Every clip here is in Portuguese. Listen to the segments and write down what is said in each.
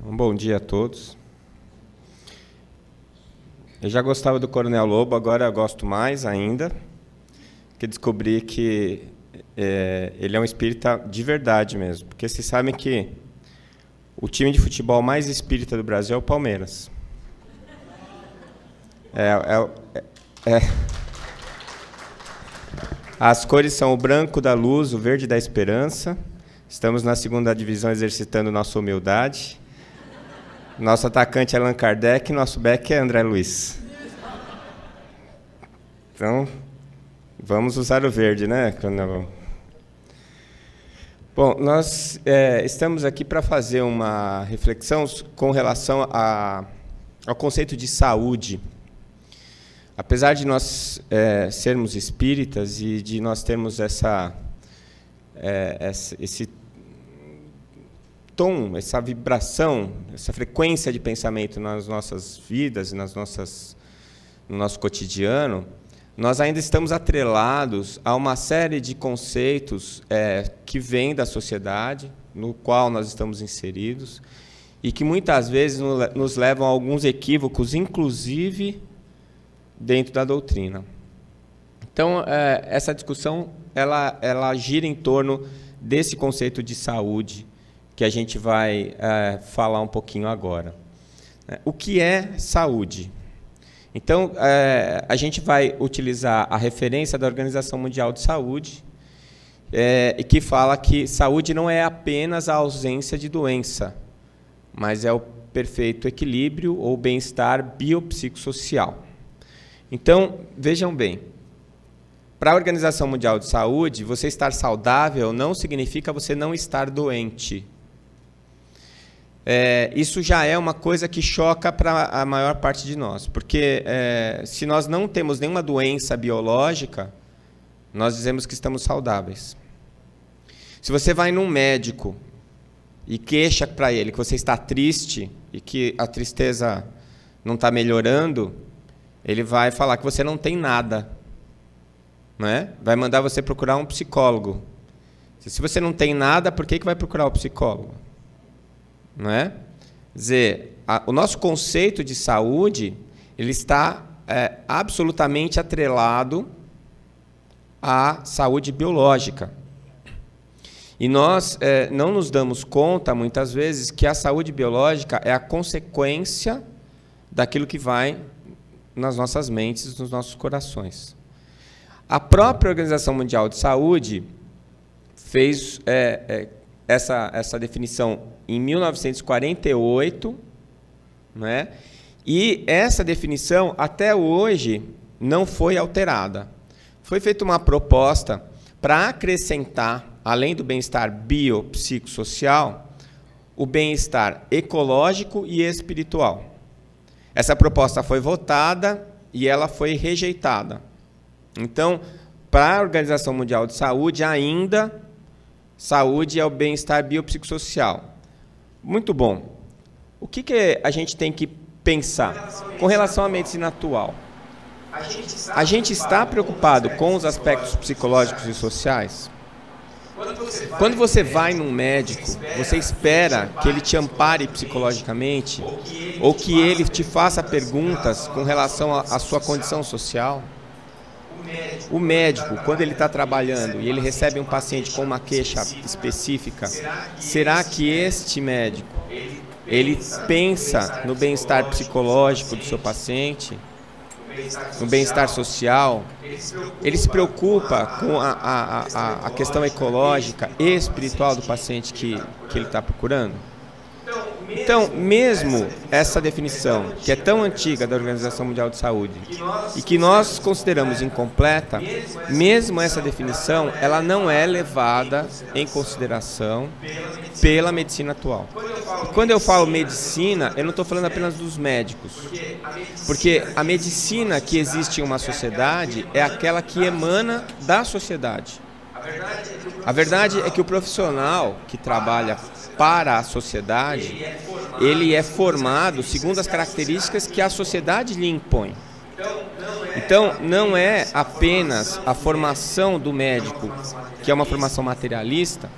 Um bom dia a todos. Eu já gostava do Coronel Lobo, agora eu gosto mais ainda, porque descobri que ele é um espírita de verdade mesmo. Porque vocês sabem que o time de futebol mais espírita do Brasil é o Palmeiras. As cores são o branco da luz, o verde da esperança. Estamos na segunda divisão exercitando nossa humildade. Nosso atacante é Allan Kardec e nosso back é André Luiz. Então, vamos usar o verde, né? Bom, nós estamos aqui para fazer uma reflexão com relação ao conceito de saúde. Apesar de nós sermos espíritas e de nós termos esse tom, essa vibração, essa frequência de pensamento nas nossas vidas, no nosso cotidiano, nós ainda estamos atrelados a uma série de conceitos que vêm da sociedade, no qual nós estamos inseridos, e que muitas vezes nos levam a alguns equívocos, inclusive dentro da doutrina. Então, essa discussão ela gira em torno desse conceito de saúde, que a gente vai falar um pouquinho agora. O que é saúde? Então, a gente vai utilizar a referência da Organização Mundial de Saúde, e que fala que saúde não é apenas a ausência de doença, mas é o perfeito equilíbrio ou bem-estar biopsicossocial. Então, vejam bem, para a Organização Mundial de Saúde, você estar saudável não significa você não estar doente. Isso já é uma coisa que choca para a maior parte de nós, porque se nós não temos nenhuma doença biológica, nós dizemos que estamos saudáveis. Se você vai num médico e queixa para ele que você está triste e que a tristeza não está melhorando, ele vai falar que você não tem nada, não é? Vai mandar você procurar um psicólogo. Se você não tem nada, por que vai procurar o psicólogo? Não é? Quer dizer, o nosso conceito de saúde ele está absolutamente atrelado à saúde biológica. E nós não nos damos conta, muitas vezes, que a saúde biológica é a consequência daquilo que vai nas nossas mentes, nos nossos corações. A própria Organização Mundial de Saúde fez essa definição em 1948, né? E essa definição, até hoje, não foi alterada. Foi feita uma proposta para acrescentar, além do bem-estar biopsicossocial, o bem-estar ecológico e espiritual. Essa proposta foi votada e ela foi rejeitada. Então, para a Organização Mundial de Saúde, ainda, saúde é o bem-estar biopsicossocial. Muito bom. O que a gente tem que pensar com relação à medicina atual? A gente está preocupado com os aspectos psicológicos e sociais? Quando você vai num médico, você espera que ele te ampare psicologicamente ou que ele te faça perguntas com relação à sua condição social? O médico, quando ele está trabalhando e ele recebe um paciente com uma queixa específica, será que este médico ele pensa no bem-estar psicológico do seu paciente, no bem-estar social? Ele se preocupa com a questão ecológica e espiritual do paciente que ele está procurando? Então, mesmo essa definição, que é tão antiga da Organização Mundial de Saúde, e que nós consideramos incompleta, mesmo essa definição, ela não é levada em consideração pela medicina atual. E quando eu falo medicina, eu não estou falando apenas dos médicos, porque a medicina que existe em uma sociedade é aquela que emana da sociedade. A verdade é que o profissional que trabalha para a sociedade, ele é formado segundo as características que a sociedade lhe impõe. Então, não é apenas a formação do médico, que é uma formação materialista,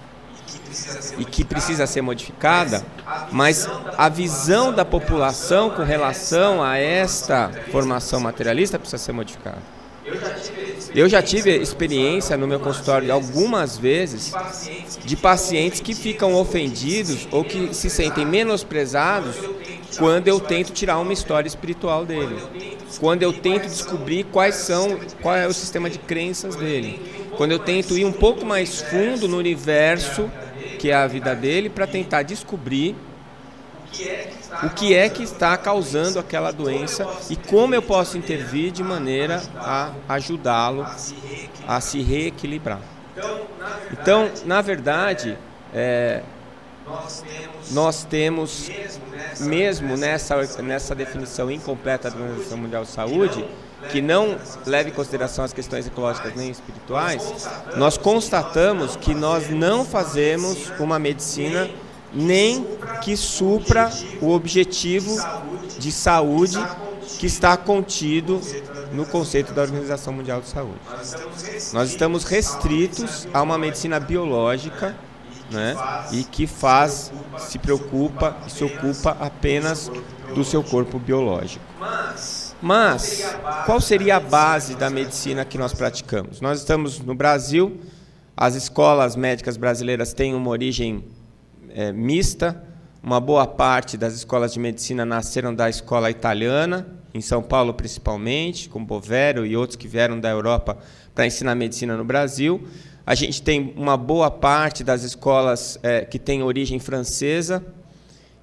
e que precisa ser modificada, mas a visão da população com relação a esta formação materialista precisa ser modificada. Eu já tive experiência no meu consultório algumas vezes de pacientes que ficam ofendidos ou que se sentem menosprezados quando eu tento tirar uma história espiritual dele, quando eu tento descobrir qual é o sistema de crenças dele, quando eu tento ir um pouco mais fundo no universo que é a vida dele para tentar descobrir o que é que está causando aquela doença e como eu posso intervir de maneira a ajudá-lo a se reequilibrar. Então, na verdade, nós temos, mesmo nessa definição incompleta da Organização Mundial de Saúde, que não leva em consideração as questões ecológicas nem espirituais, nós constatamos que nós não fazemos uma medicina nem que supra o objetivo de saúde que está contido no conceito da Organização Mundial de Saúde. Nós estamos restritos a uma medicina biológica, né, e que se preocupa e se ocupa apenas do seu corpo biológico. Mas, qual seria a base da medicina que nós praticamos? Nós estamos no Brasil, as escolas médicas brasileiras têm uma origem mista, uma boa parte das escolas de medicina nasceram da escola italiana, em São Paulo principalmente, com Bovério e outros que vieram da Europa para ensinar medicina no Brasil. A gente tem uma boa parte das escolas que tem origem francesa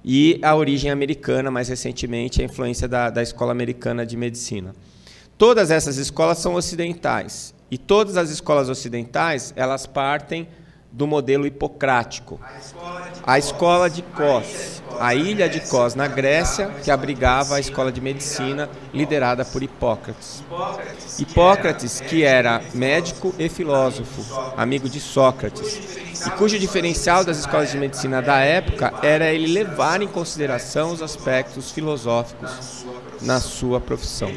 e a origem americana, mais recentemente, a influência da escola americana de medicina. Todas essas escolas são ocidentais, e todas as escolas ocidentais, elas partem do modelo hipocrático. A escola de Kos, a ilha de Kos, na Grécia, que abrigava a escola de medicina liderada por Hipócrates. Hipócrates, que era médico e filósofo, amigo de Sócrates, e cujo diferencial das escolas de medicina da época era ele levar em consideração os aspectos filosóficos na sua profissão.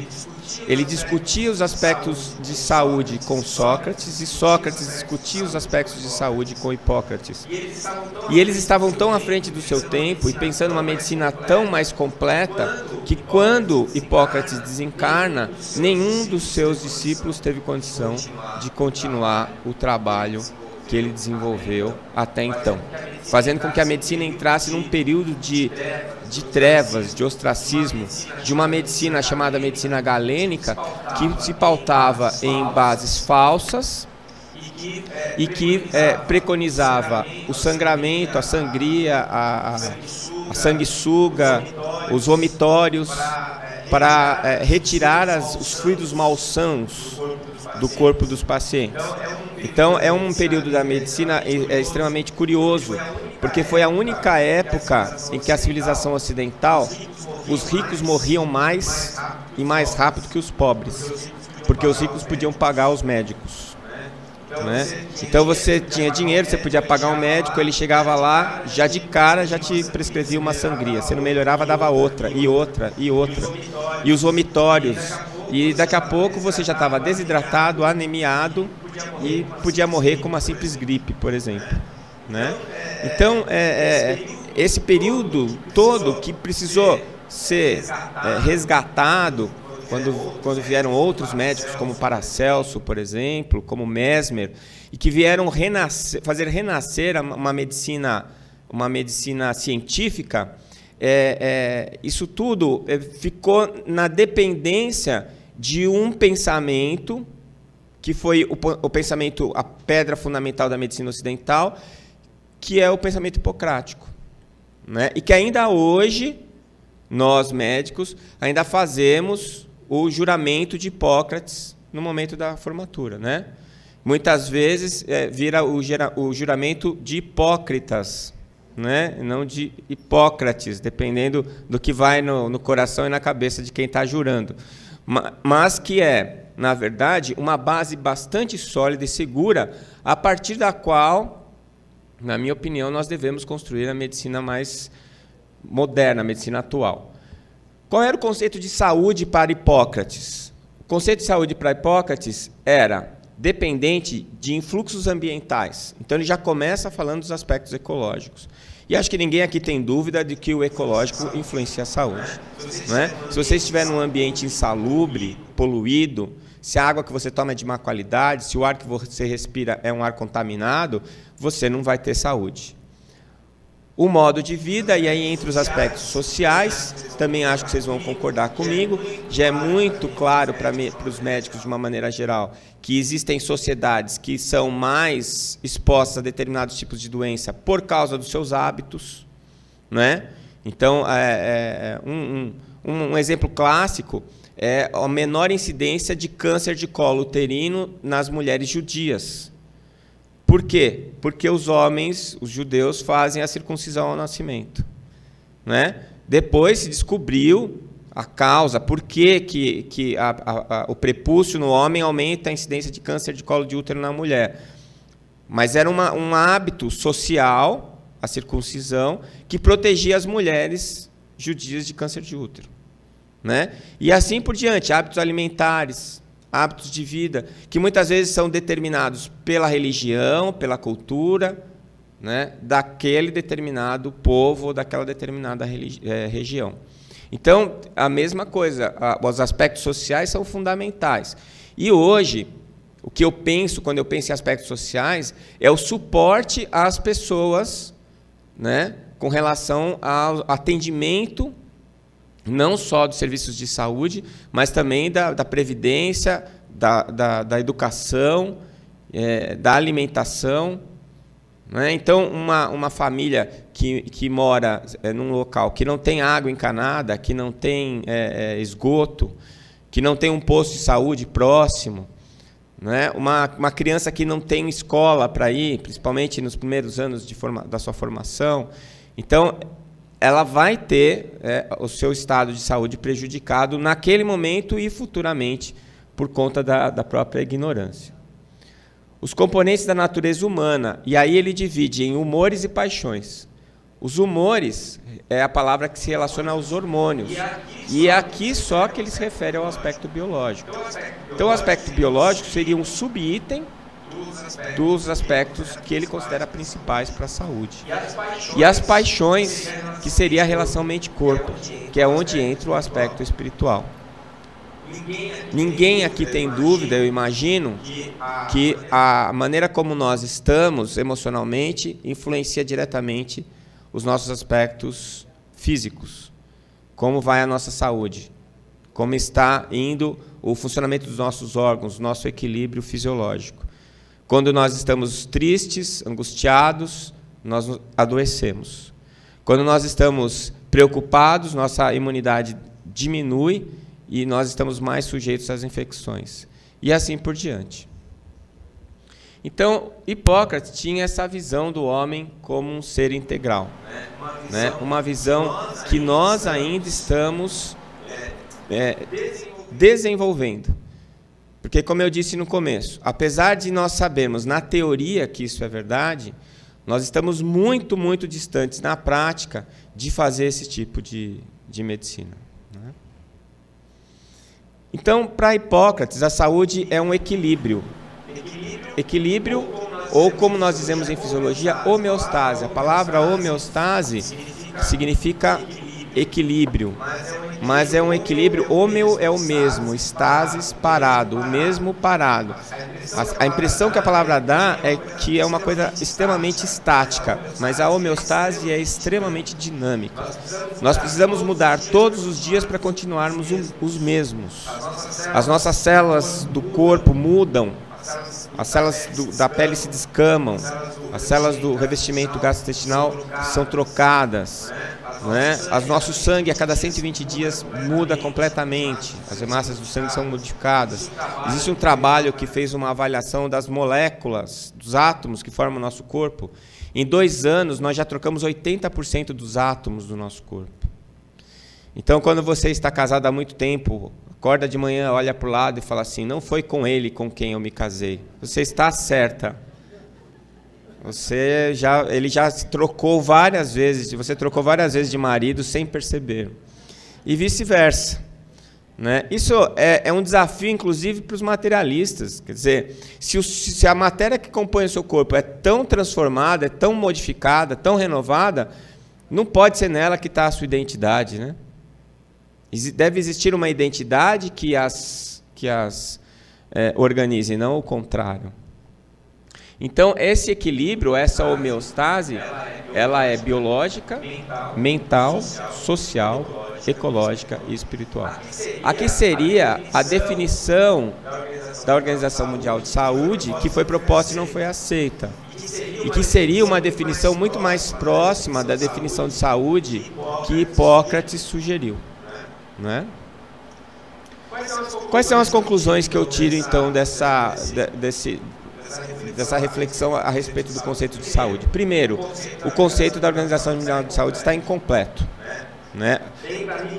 Ele discutia os aspectos de saúde com Sócrates e Sócrates discutia os aspectos de saúde com Hipócrates. E eles estavam tão à frente do seu tempo e pensando uma medicina tão mais completa que quando Hipócrates desencarna, nenhum dos seus discípulos teve condição de continuar o trabalho que ele desenvolveu até então, fazendo com que a medicina entrasse num período de trevas, de ostracismo, de uma medicina chamada medicina galênica, que se pautava em bases falsas e que preconizava o sangramento, a sangria, a sanguessuga, os vomitórios, para retirar os fluidos malsãos do corpo dos pacientes. Então, é um período da medicina extremamente curioso, porque foi a única época em que a civilização ocidental, os ricos morriam mais e mais rápido que os pobres, porque os ricos podiam pagar os médicos, né? Então, você tinha dinheiro, você podia pagar um médico, ele chegava lá, já de cara, já te prescrevia uma sangria. Se não melhorava, dava outra, e outra, e outra. E os vomitórios. E daqui a pouco você já estava desidratado, anemiado e podia morrer com uma simples gripe, por exemplo, né? Então, esse período todo que precisou ser resgatado quando vieram outros médicos, como Paracelso, por exemplo, como Mesmer, e que vieram fazer renascer uma medicina científica, isso tudo ficou na dependência de um pensamento que foi o pensamento, a pedra fundamental da medicina ocidental, que é o pensamento hipocrático, né? E que ainda hoje, nós médicos, ainda fazemos o juramento de Hipócrates no momento da formatura, né? Muitas vezes vira o juramento de Hipócritas, né? Não de Hipócrates, dependendo do que vai no coração e na cabeça de quem está jurando. Mas que na verdade, uma base bastante sólida e segura, a partir da qual, na minha opinião, nós devemos construir a medicina mais moderna, a medicina atual. Qual era o conceito de saúde para Hipócrates? O conceito de saúde para Hipócrates era dependente de influxos ambientais. Então, ele já começa falando dos aspectos ecológicos. E acho que ninguém aqui tem dúvida de que o ecológico influencia a saúde. Não é? Se você estiver num ambiente insalubre, poluído, se a água que você toma é de má qualidade, se o ar que você respira é um ar contaminado, você não vai ter saúde. O modo de vida, e aí entre os aspectos sociais, também acho que vocês vão concordar comigo, já é muito claro para os médicos, de uma maneira geral, que existem sociedades que são mais expostas a determinados tipos de doença por causa dos seus hábitos, né? Então, um exemplo clássico é a menor incidência de câncer de colo uterino nas mulheres judias. Por quê? Porque os homens, os judeus, fazem a circuncisão ao nascimento. Né? Depois se descobriu a causa, por que o prepúcio no homem aumenta a incidência de câncer de colo de útero na mulher. Mas era um hábito social, a circuncisão, que protegia as mulheres judias de câncer de útero. Né? E assim por diante, hábitos alimentares, hábitos de vida, que muitas vezes são determinados pela religião, pela cultura, né, daquele determinado povo ou daquela determinada região. Então, a mesma coisa, os aspectos sociais são fundamentais. E hoje, o que eu penso, quando eu penso em aspectos sociais, é o suporte às pessoas, né, com relação ao atendimento, não só dos serviços de saúde, mas também da previdência, da educação, da alimentação. Né? Então, uma família que mora num local que não tem água encanada, que não tem esgoto, que não tem um posto de saúde próximo, né? Uma criança que não tem escola para ir, principalmente nos primeiros anos da sua formação. Então, ela vai ter o seu estado de saúde prejudicado naquele momento e futuramente por conta da própria ignorância. Os componentes da natureza humana, e aí ele divide em humores e paixões. Os humores é a palavra que se relaciona aos hormônios, e é aqui só que ele se refere ao aspecto biológico. Então, o aspecto biológico seria um subitem dos aspectos que ele considera principais para a saúde. E as paixões, que seria a relação mente-corpo, que é onde entra o aspecto espiritual. Ninguém aqui tem dúvida, eu imagino, que a maneira como nós estamos emocionalmente influencia diretamente os nossos aspectos físicos. Como vai a nossa saúde, como está indo o funcionamento dos nossos órgãos, nosso equilíbrio fisiológico. Quando nós estamos tristes, angustiados, nós adoecemos. Quando nós estamos preocupados, nossa imunidade diminui e nós estamos mais sujeitos às infecções. E assim por diante. Então, Hipócrates tinha essa visão do homem como um ser integral. Né? Uma visão que nós ainda estamos desenvolvendo. Porque, como eu disse no começo, apesar de nós sabermos na teoria que isso é verdade, nós estamos muito, muito distantes na prática de fazer esse tipo de medicina. Né? Então, para Hipócrates, a saúde é um equilíbrio. Equilíbrio, ou como nós dizemos em fisiologia, homeostase. A palavra homeostase significa equilíbrio, mas é um equilíbrio, homeo é o mesmo, estasis parado, o mesmo parado. A impressão que a palavra dá é que é uma coisa extremamente estática, mas a homeostase é extremamente dinâmica. Nós precisamos mudar todos os dias para continuarmos os mesmos. As nossas células do corpo mudam, as células da pele se descamam, as células do revestimento gastrointestinal são trocadas. Não é? Nosso sangue a cada 120 dias muda completamente, as hemácias do sangue são modificadas. Existe um trabalho que fez uma avaliação das moléculas, dos átomos que formam o nosso corpo. Em 2 anos, nós já trocamos 80% dos átomos do nosso corpo. Então, quando você está casado há muito tempo, acorda de manhã, olha para o lado e fala assim, não foi com ele com quem eu me casei. Você está certa. Ele já trocou várias vezes, você trocou várias vezes de marido sem perceber. E vice-versa. Né? Isso é um desafio, inclusive, para os materialistas. Quer dizer, se a matéria que compõe o seu corpo é tão transformada, é tão modificada, tão renovada, não pode ser nela que está a sua identidade. Né? Deve existir uma identidade que as organize, não o contrário. Então, esse equilíbrio, essa homeostase, ela é biológica, mental, social, ecológica e espiritual. Aqui seria a definição da Organização Mundial de Saúde, que foi proposta e não foi aceita. E que seria uma definição muito mais próxima da definição de saúde que Hipócrates sugeriu. Né? Quais são as conclusões que eu tiro, então, dessa reflexão a respeito do conceito de saúde? Primeiro, o conceito da Organização Mundial de Saúde está incompleto. Né?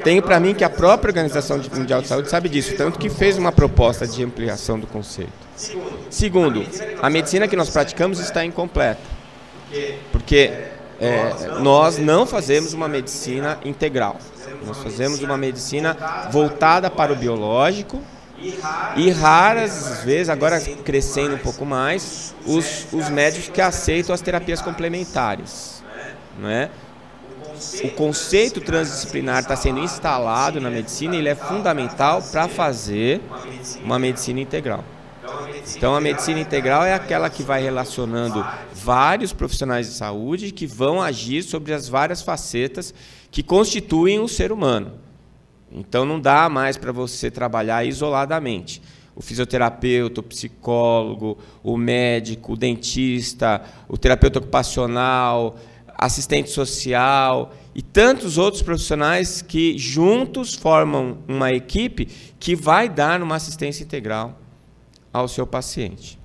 Tenho para mim que a própria Organização Mundial de Saúde sabe disso, tanto que fez uma proposta de ampliação do conceito. Segundo, a medicina que nós praticamos está incompleta, porque nós não fazemos uma medicina integral. Nós fazemos uma medicina voltada para o biológico e raras vezes, agora crescendo um pouco mais, os médicos que aceitam as terapias complementares. Né? O conceito transdisciplinar está sendo instalado na medicina e ele é fundamental para fazer uma medicina integral. Então, a medicina integral é aquela que vai relacionando vários profissionais de saúde que vão agir sobre as várias facetas que constituem o ser humano. Então, não dá mais para você trabalhar isoladamente. O fisioterapeuta, o psicólogo, o médico, o dentista, o terapeuta ocupacional, assistente social e tantos outros profissionais que juntos formam uma equipe que vai dar uma assistência integral ao seu paciente.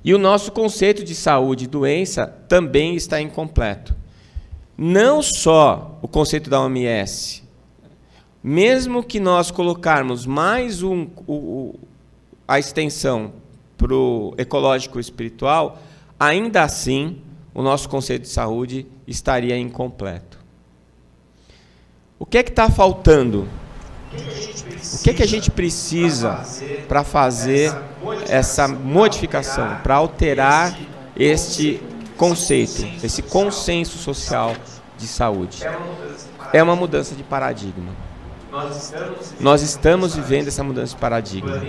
E o nosso conceito de saúde e doença também está incompleto. Não só o conceito da OMS, mesmo que nós colocarmos mais a extensão para o ecológico e espiritual, ainda assim o nosso conceito de saúde estaria incompleto. O que é que está faltando? O que é que a gente precisa para fazer essa modificação, para alterar este conceito, esse consenso social de saúde? É uma mudança de paradigma. Nós estamos vivendo essa mudança de paradigma.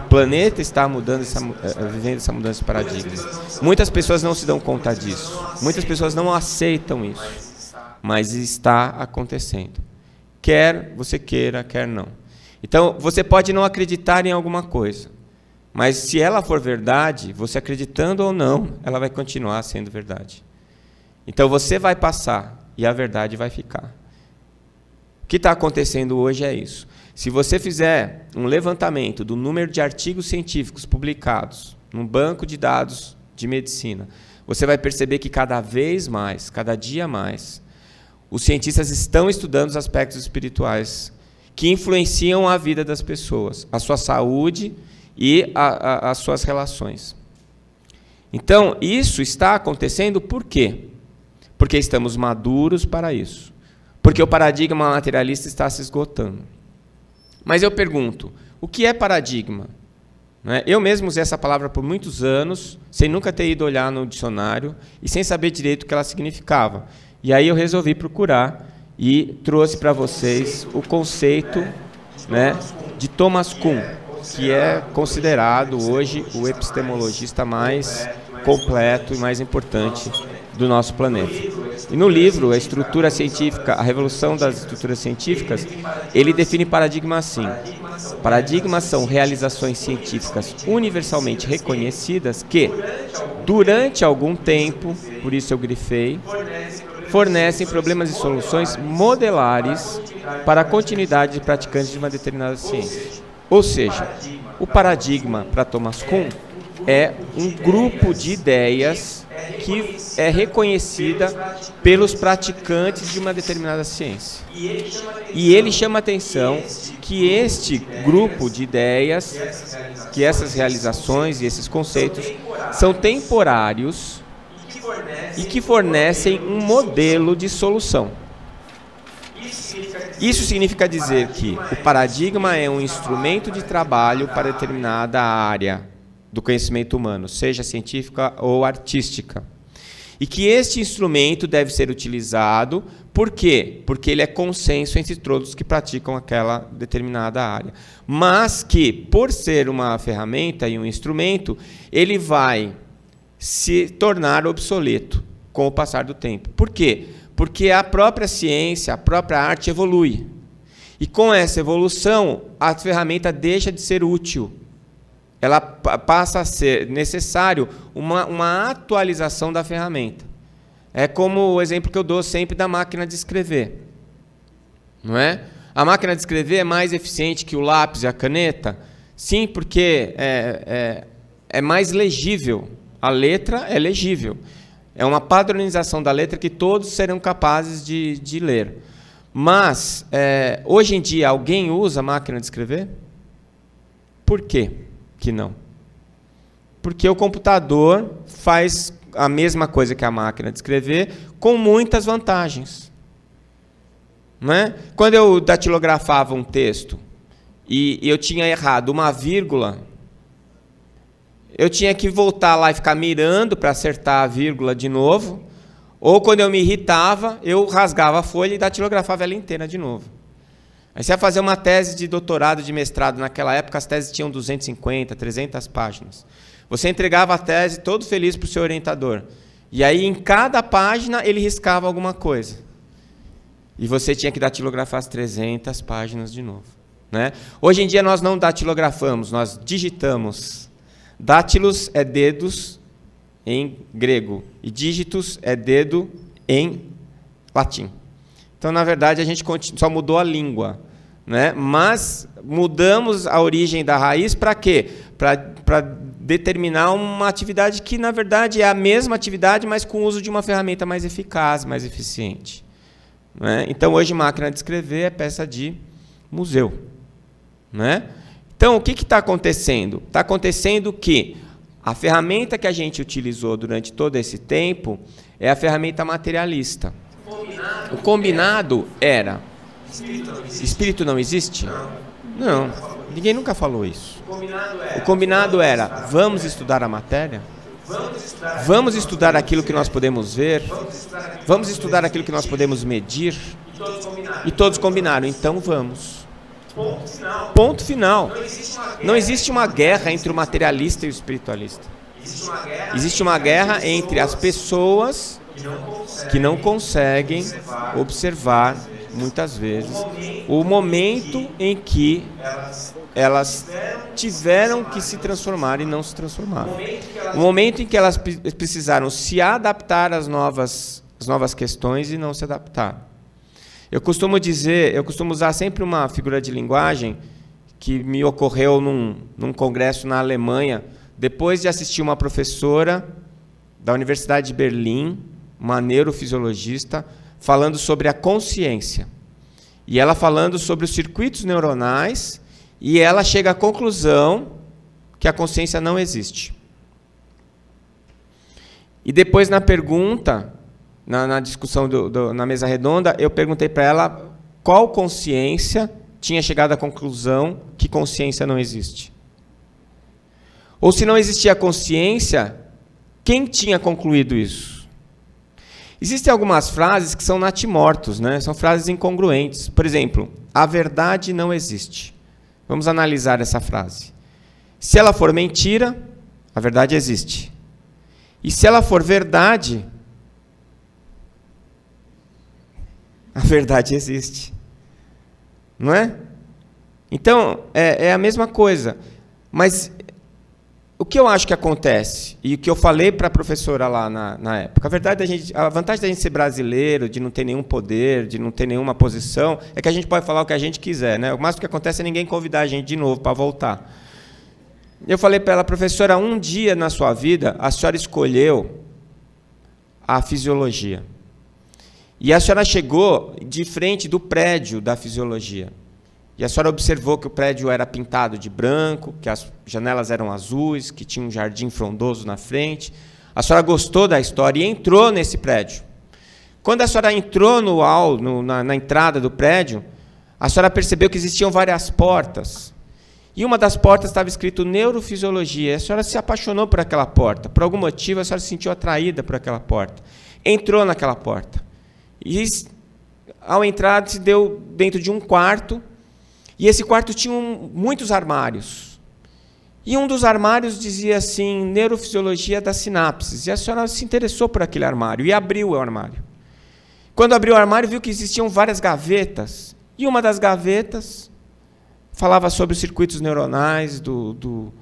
O planeta está vivendo essa mudança de paradigma. Muitas pessoas não se dão conta disso. Muitas pessoas não aceitam isso. Mas está acontecendo. Quer você queira, quer não. Então, você pode não acreditar em alguma coisa. Mas se ela for verdade, você acreditando ou não, ela vai continuar sendo verdade. Então, você vai passar e a verdade vai ficar. O que está acontecendo hoje é isso. Se você fizer um levantamento do número de artigos científicos publicados num banco de dados de medicina, você vai perceber que cada vez mais, cada dia mais, os cientistas estão estudando os aspectos espirituais que influenciam a vida das pessoas, a sua saúde e as suas relações. Então, isso está acontecendo por quê? Porque estamos maduros para isso. Porque o paradigma materialista está se esgotando. Mas eu pergunto, o que é paradigma? Eu mesmo usei essa palavra por muitos anos, sem nunca ter ido olhar no dicionário e sem saber direito o que ela significava. E aí eu resolvi procurar e trouxe para vocês o conceito de Thomas Kuhn, que é considerado hoje o epistemologista mais completo e mais importante do nosso planeta. E no livro, A Estrutura Científica, a Revolução das Estruturas Científicas, ele define paradigma assim. Paradigmas são realizações científicas universalmente reconhecidas que, durante algum tempo, por isso eu grifei, fornecem problemas e soluções modelares para a continuidade de praticantes de uma determinada ciência. Ou seja, o paradigma, para Thomas Kuhn, é um grupo de ideias que é reconhecida pelos praticantes de uma determinada ciência. E ele chama a atenção que este grupo de ideias, que essas realizações e esses conceitos são temporários e que fornecem um modelo de solução. Isso significa dizer que o paradigma é um instrumento de trabalho para determinada área do conhecimento humano, seja científica ou artística. E que este instrumento deve ser utilizado, por quê? Porque ele é consenso entre todos que praticam aquela determinada área. Mas que, por ser uma ferramenta e um instrumento, ele vai se tornar obsoleto com o passar do tempo. Por quê? Porque a própria ciência, a própria arte evolui. E com essa evolução, a ferramenta deixa de ser útil. Ela passa a ser necessário uma atualização da ferramenta. É como o exemplo que eu dou sempre da máquina de escrever. Não é? A máquina de escrever é mais eficiente que o lápis e a caneta? Sim, porque é mais legível. A letra é legível. É uma padronização da letra que todos serão capazes de ler. Mas, hoje em dia, alguém usa a máquina de escrever? Por quê que não? Porque o computador faz a mesma coisa que a máquina de escrever, com muitas vantagens. Não é? Quando eu datilografava um texto e eu tinha errado uma vírgula, eu tinha que voltar lá e ficar mirando para acertar a vírgula de novo, ou quando eu me irritava, eu rasgava a folha e datilografava ela inteira de novo. Aí você ia fazer uma tese de doutorado, de mestrado, naquela época as teses tinham 250, 300 páginas. Você entregava a tese todo feliz para o seu orientador. E aí, em cada página, ele riscava alguma coisa. E você tinha que datilografar as 300 páginas de novo. Né? Hoje em dia, nós não datilografamos, nós digitamos. Dátilos é dedos em grego. E dígitos é dedo em latim. Então, na verdade, a gente só mudou a língua. Né? Mas mudamos a origem da raiz para quê? Para determinar uma atividade que, na verdade, é a mesma atividade, mas com o uso de uma ferramenta mais eficaz, mais eficiente. Né? Então, hoje, máquina de escrever é peça de museu. Né? Então, o que está acontecendo? Está acontecendo que a ferramenta que a gente utilizou durante todo esse tempo é a ferramenta materialista. O combinado era... Espírito não existe? Não. Ninguém nunca falou isso. O combinado era, vamos estudar a matéria? Vamos estudar aquilo que nós podemos ver? Vamos estudar aquilo que nós podemos medir? E todos combinaram, então vamos. Ponto final. Não existe uma guerra entre o materialista e o espiritualista. Existe uma guerra entre as pessoas que não conseguem observar, muitas vezes, o momento em que elas tiveram que se transformar e não se transformaram. O momento em que elas precisaram se adaptar às novas questões e não se adaptaram. Eu costumo usar sempre uma figura de linguagem que me ocorreu num congresso na Alemanha, depois de assistir uma professora da Universidade de Berlim, uma neurofisiologista, falando sobre a consciência. E ela falando sobre os circuitos neuronais, e ela chega à conclusão que a consciência não existe. E depois, na pergunta, na discussão na mesa redonda, eu perguntei para ela qual consciência tinha chegado à conclusão que consciência não existe. Ou se não existia consciência, quem tinha concluído isso? Existem algumas frases que são natimortos, né? São frases incongruentes. Por exemplo, a verdade não existe. Vamos analisar essa frase. Se ela for mentira, a verdade existe. E se ela for verdade, a verdade existe. Não é? Então, é a mesma coisa. Mas o que eu acho que acontece, e o que eu falei para a professora lá na época, a vantagem da gente ser brasileiro, de não ter nenhum poder, de não ter nenhuma posição, é que a gente pode falar o que a gente quiser. Né? O máximo que acontece é ninguém convidar a gente de novo para voltar. Eu falei para ela, professora, um dia na sua vida, a senhora escolheu a fisiologia. E a senhora chegou de frente do prédio da fisiologia. E a senhora observou que o prédio era pintado de branco, que as janelas eram azuis, que tinha um jardim frondoso na frente. A senhora gostou da história e entrou nesse prédio. Quando a senhora entrou na entrada do prédio, a senhora percebeu que existiam várias portas. E uma das portas estava escrito neurofisiologia. E a senhora se apaixonou por aquela porta. Por algum motivo, a senhora se sentiu atraída por aquela porta. Entrou naquela porta. E, ao entrar, se deu dentro de um quarto. E esse quarto tinha muitos armários. E um dos armários dizia assim, neurofisiologia das sinapses. E a senhora se interessou por aquele armário e abriu o armário. Quando abriu o armário, viu que existiam várias gavetas. E uma das gavetas falava sobre os circuitos neuronais do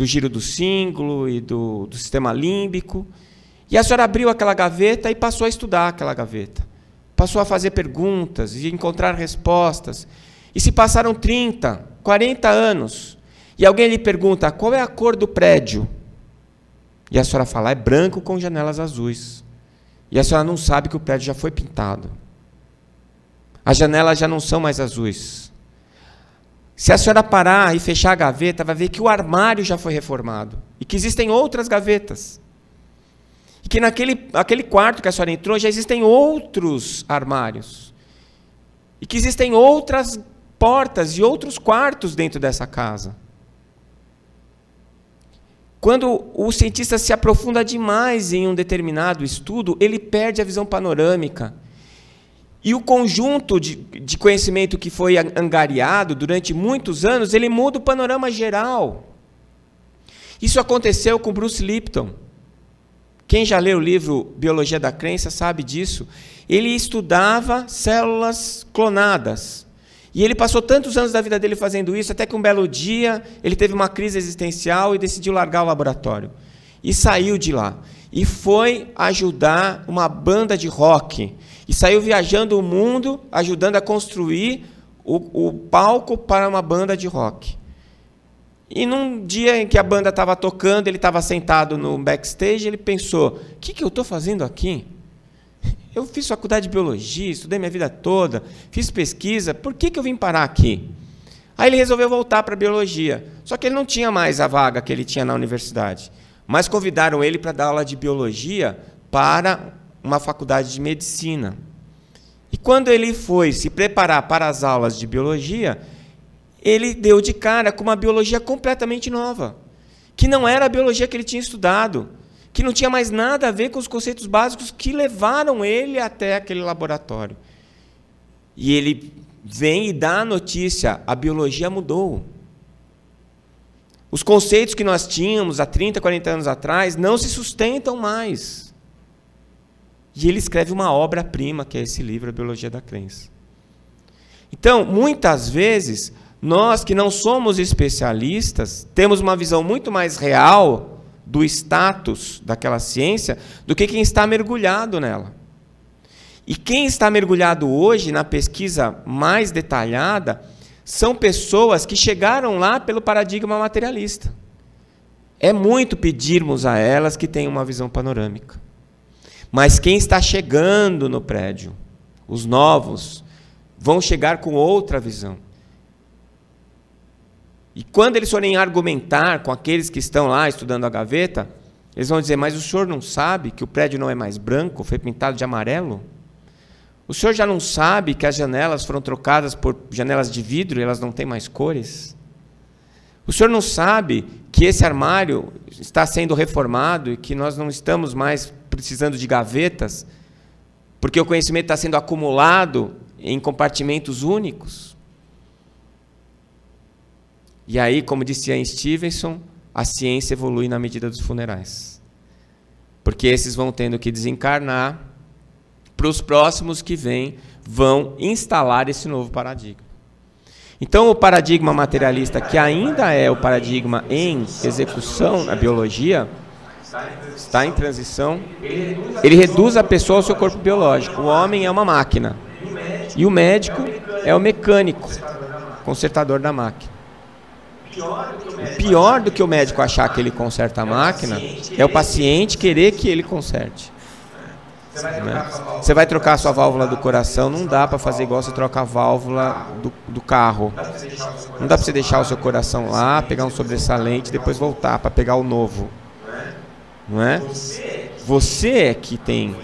giro do cíngulo e do sistema límbico. E a senhora abriu aquela gaveta e passou a estudar aquela gaveta. Passou a fazer perguntas e encontrar respostas. E se passaram 30, 40 anos, e alguém lhe pergunta, qual é a cor do prédio? E a senhora fala, é branco com janelas azuis. E a senhora não sabe que o prédio já foi pintado. As janelas já não são mais azuis. Se a senhora parar e fechar a gaveta, vai ver que o armário já foi reformado. E que existem outras gavetas. E que naquele quarto que a senhora entrou, já existem outros armários. E que existem outras portas e outros quartos dentro dessa casa. Quando o cientista se aprofunda demais em um determinado estudo, ele perde a visão panorâmica. E o conjunto de conhecimento que foi angariado durante muitos anos, ele muda o panorama geral. Isso aconteceu com Bruce Lipton. Quem já leu o livro Biologia da Crença sabe disso. Ele estudava células clonadas. E ele passou tantos anos da vida dele fazendo isso, até que um belo dia ele teve uma crise existencial e decidiu largar o laboratório. E saiu de lá. E foi ajudar uma banda de rock. E saiu viajando o mundo, ajudando a construir o palco para uma banda de rock. E num dia em que a banda estava tocando, ele estava sentado no backstage, ele pensou, o que eu estou fazendo aqui? Eu fiz faculdade de biologia, estudei minha vida toda, fiz pesquisa, por que eu vim parar aqui? Aí ele resolveu voltar para a biologia, só que ele não tinha mais a vaga que ele tinha na universidade, mas convidaram ele para dar aula de biologia para uma faculdade de medicina. E quando ele foi se preparar para as aulas de biologia, ele deu de cara com uma biologia completamente nova, que não era a biologia que ele tinha estudado, que não tinha mais nada a ver com os conceitos básicos que levaram ele até aquele laboratório. E ele vem e dá a notícia, a biologia mudou. Os conceitos que nós tínhamos há 30, 40 anos atrás não se sustentam mais. E ele escreve uma obra-prima, que é esse livro, A Biologia da Crença. Então, muitas vezes, nós que não somos especialistas, temos uma visão muito mais real do status daquela ciência do que quem está mergulhado nela. E quem está mergulhado hoje na pesquisa mais detalhada são pessoas que chegaram lá pelo paradigma materialista. É muito pedirmos a elas que tenham uma visão panorâmica. Mas quem está chegando no prédio, os novos, vão chegar com outra visão. E quando eles forem argumentar com aqueles que estão lá estudando a gaveta, eles vão dizer, mas o senhor não sabe que o prédio não é mais branco, foi pintado de amarelo? O senhor já não sabe que as janelas foram trocadas por janelas de vidro e elas não têm mais cores? O senhor não sabe que esse armário está sendo reformado e que nós não estamos mais precisando de gavetas, porque o conhecimento está sendo acumulado em compartimentos únicos? E aí, como disse Ian Stevenson, a ciência evolui na medida dos funerais. Porque esses vão tendo que desencarnar, para os próximos que vêm, vão instalar esse novo paradigma. Então, o paradigma materialista, que ainda é o paradigma em execução na biologia, está em transição, ele reduz a pessoa ao seu corpo biológico. O homem é uma máquina. E o médico é o mecânico, consertador da máquina. O pior do que o médico achar que ele conserta a máquina é o paciente querer que ele conserte. Você vai trocar a sua válvula do coração, não dá para fazer igual você troca a válvula do carro. Não dá para você deixar o seu coração lá, pegar um sobressalente e depois voltar para pegar o novo. Não é? Você é que tem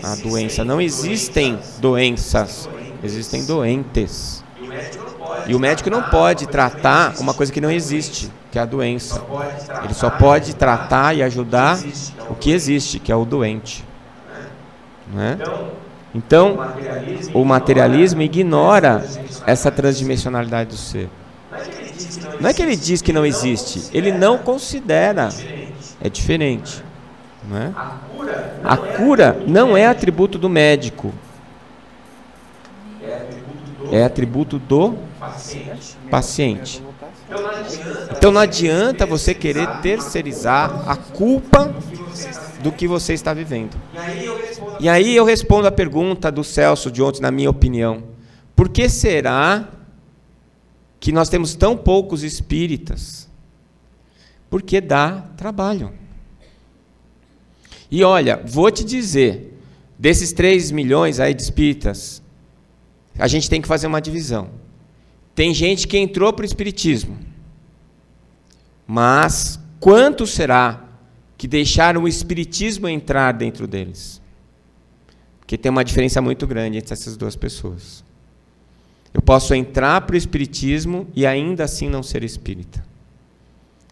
a doença. Não existem doenças, existem doentes. E o médico não pode tratar uma coisa que não existe, que é a doença. Ele só pode tratar e ajudar o que existe, que é o doente. Não é? Então, o materialismo ignora essa transdimensionalidade do ser. Não é que ele diz que não existe, ele não considera. É diferente. Não é? A cura não é atributo do médico. É atributo do paciente. Então não adianta você querer terceirizar a culpa do que você está vivendo. E aí eu respondo a pergunta do Celso de ontem, na minha opinião. Por que será que nós temos tão poucos espíritas? Porque dá trabalho. E olha, vou te dizer, desses 3 milhões aí de espíritas, a gente tem que fazer uma divisão. Tem gente que entrou para o espiritismo, mas quanto será que deixaram o espiritismo entrar dentro deles? Porque tem uma diferença muito grande entre essas duas pessoas. Eu posso entrar para o espiritismo e ainda assim não ser espírita.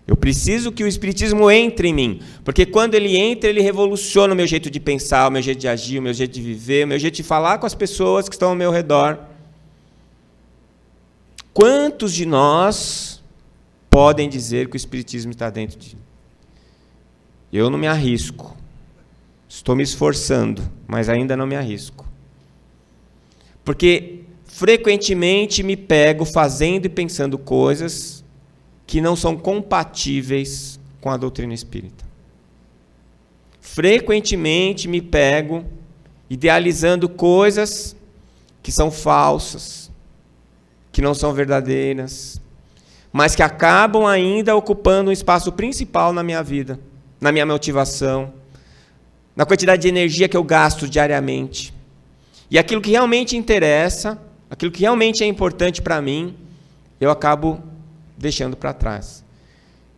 Eu preciso que o espiritismo entre em mim, porque quando ele entra, ele revoluciona o meu jeito de pensar, o meu jeito de agir, o meu jeito de viver, o meu jeito de falar com as pessoas que estão ao meu redor. Quantos de nós podem dizer que o espiritismo está dentro de mim? Eu não me arrisco. Estou me esforçando, mas ainda não me arrisco. Porque frequentemente me pego fazendo e pensando coisas que não são compatíveis com a doutrina espírita. Frequentemente me pego idealizando coisas que são falsas, que não são verdadeiras, mas que acabam ainda ocupando um espaço principal na minha vida, na minha motivação, na quantidade de energia que eu gasto diariamente. E aquilo que realmente interessa, aquilo que realmente é importante para mim, eu acabo deixando para trás.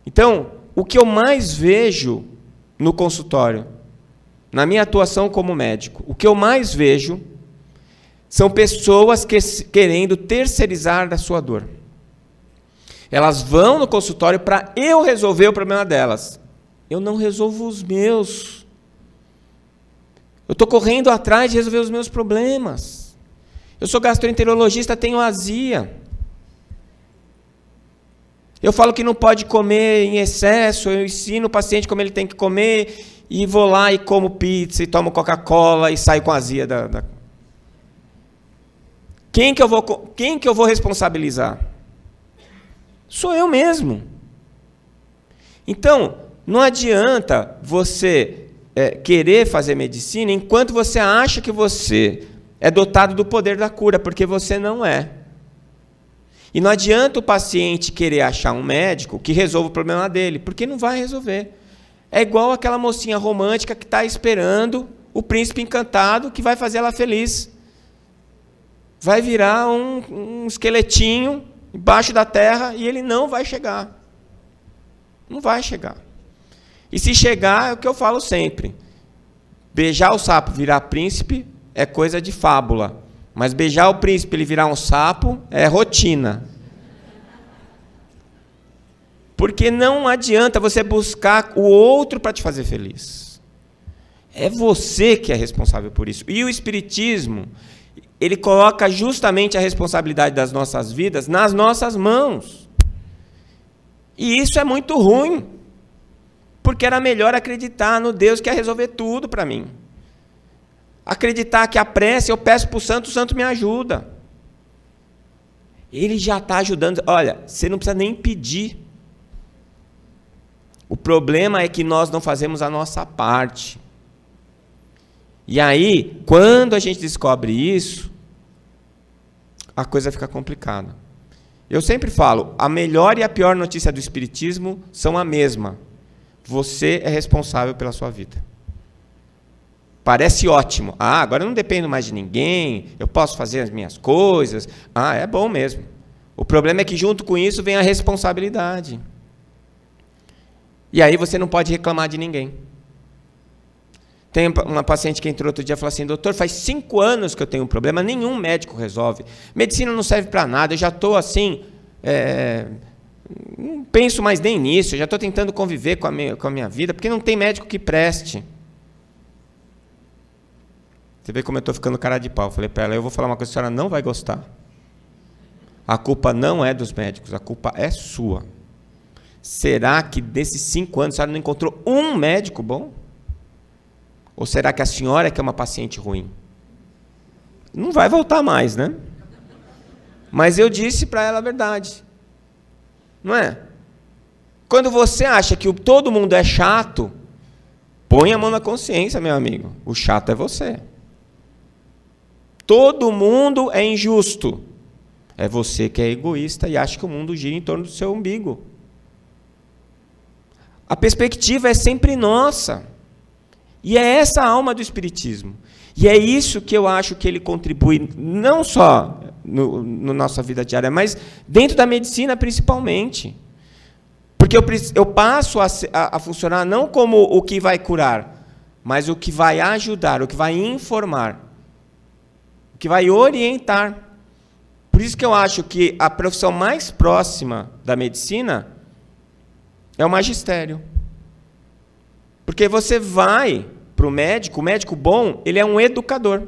Então, o que eu mais vejo no consultório, na minha atuação como médico, o que eu mais vejo são pessoas querendo terceirizar a sua dor. Elas vão no consultório para eu resolver o problema delas. Eu não resolvo os meus. Eu estou correndo atrás de resolver os meus problemas. Eu sou gastroenterologista, tenho azia. Eu falo que não pode comer em excesso, eu ensino o paciente como ele tem que comer, e vou lá e como pizza, e tomo Coca-Cola, e saio com azia da... Quem que eu vou responsabilizar? Sou eu mesmo. Então, não adianta você querer fazer medicina enquanto você acha que você é dotado do poder da cura, porque você não é. E não adianta o paciente querer achar um médico que resolva o problema dele, porque não vai resolver. É igual aquela mocinha romântica que está esperando o príncipe encantado que vai fazer ela feliz. Vai virar um esqueletinho embaixo da terra e ele não vai chegar. Não vai chegar. E se chegar, é o que eu falo sempre. Beijar o sapo, virar príncipe, é coisa de fábula. Mas beijar o príncipe e ele virar um sapo é rotina. Porque não adianta você buscar o outro para te fazer feliz. É você que é responsável por isso. E o Espiritismo, ele coloca justamente a responsabilidade das nossas vidas nas nossas mãos. E isso é muito ruim. Porque era melhor acreditar no Deus que ia resolver tudo para mim. Acreditar que a prece, eu peço para o santo me ajuda. Ele já está ajudando. Olha, você não precisa nem pedir. O problema é que nós não fazemos a nossa parte. E aí, quando a gente descobre isso, a coisa fica complicada. Eu sempre falo, a melhor e a pior notícia do Espiritismo são a mesma. Você é responsável pela sua vida. Parece ótimo. Agora eu não dependo mais de ninguém, eu posso fazer as minhas coisas. É bom mesmo. O problema é que junto com isso vem a responsabilidade. E aí você não pode reclamar de ninguém. Tem uma paciente que entrou outro dia e falou assim, doutor, faz 5 anos que eu tenho um problema, nenhum médico resolve. Medicina não serve para nada, eu já estou assim, não penso mais nem nisso, eu já estou tentando conviver com a minha vida, porque não tem médico que preste. Você vê como eu estou ficando cara de pau. Eu falei para ela, eu vou falar uma coisa que a senhora não vai gostar. A culpa não é dos médicos, a culpa é sua. Será que desses 5 anos a senhora não encontrou um médico bom? Ou será que a senhora é que é uma paciente ruim? Não vai voltar mais, né? Mas eu disse para ela a verdade. Não é? Quando você acha que todo mundo é chato, põe a mão na consciência, meu amigo. O chato é você. Todo mundo é injusto. É você que é egoísta e acha que o mundo gira em torno do seu umbigo. A perspectiva é sempre nossa. E é essa a alma do Espiritismo. E é isso que eu acho que ele contribui, não só no nossa vida diária, mas dentro da medicina principalmente. Porque eu passo a funcionar não como o que vai curar, mas o que vai ajudar, o que vai informar, o que vai orientar. Por isso que eu acho que a profissão mais próxima da medicina é o magistério. Porque você vai para o médico bom, ele é um educador.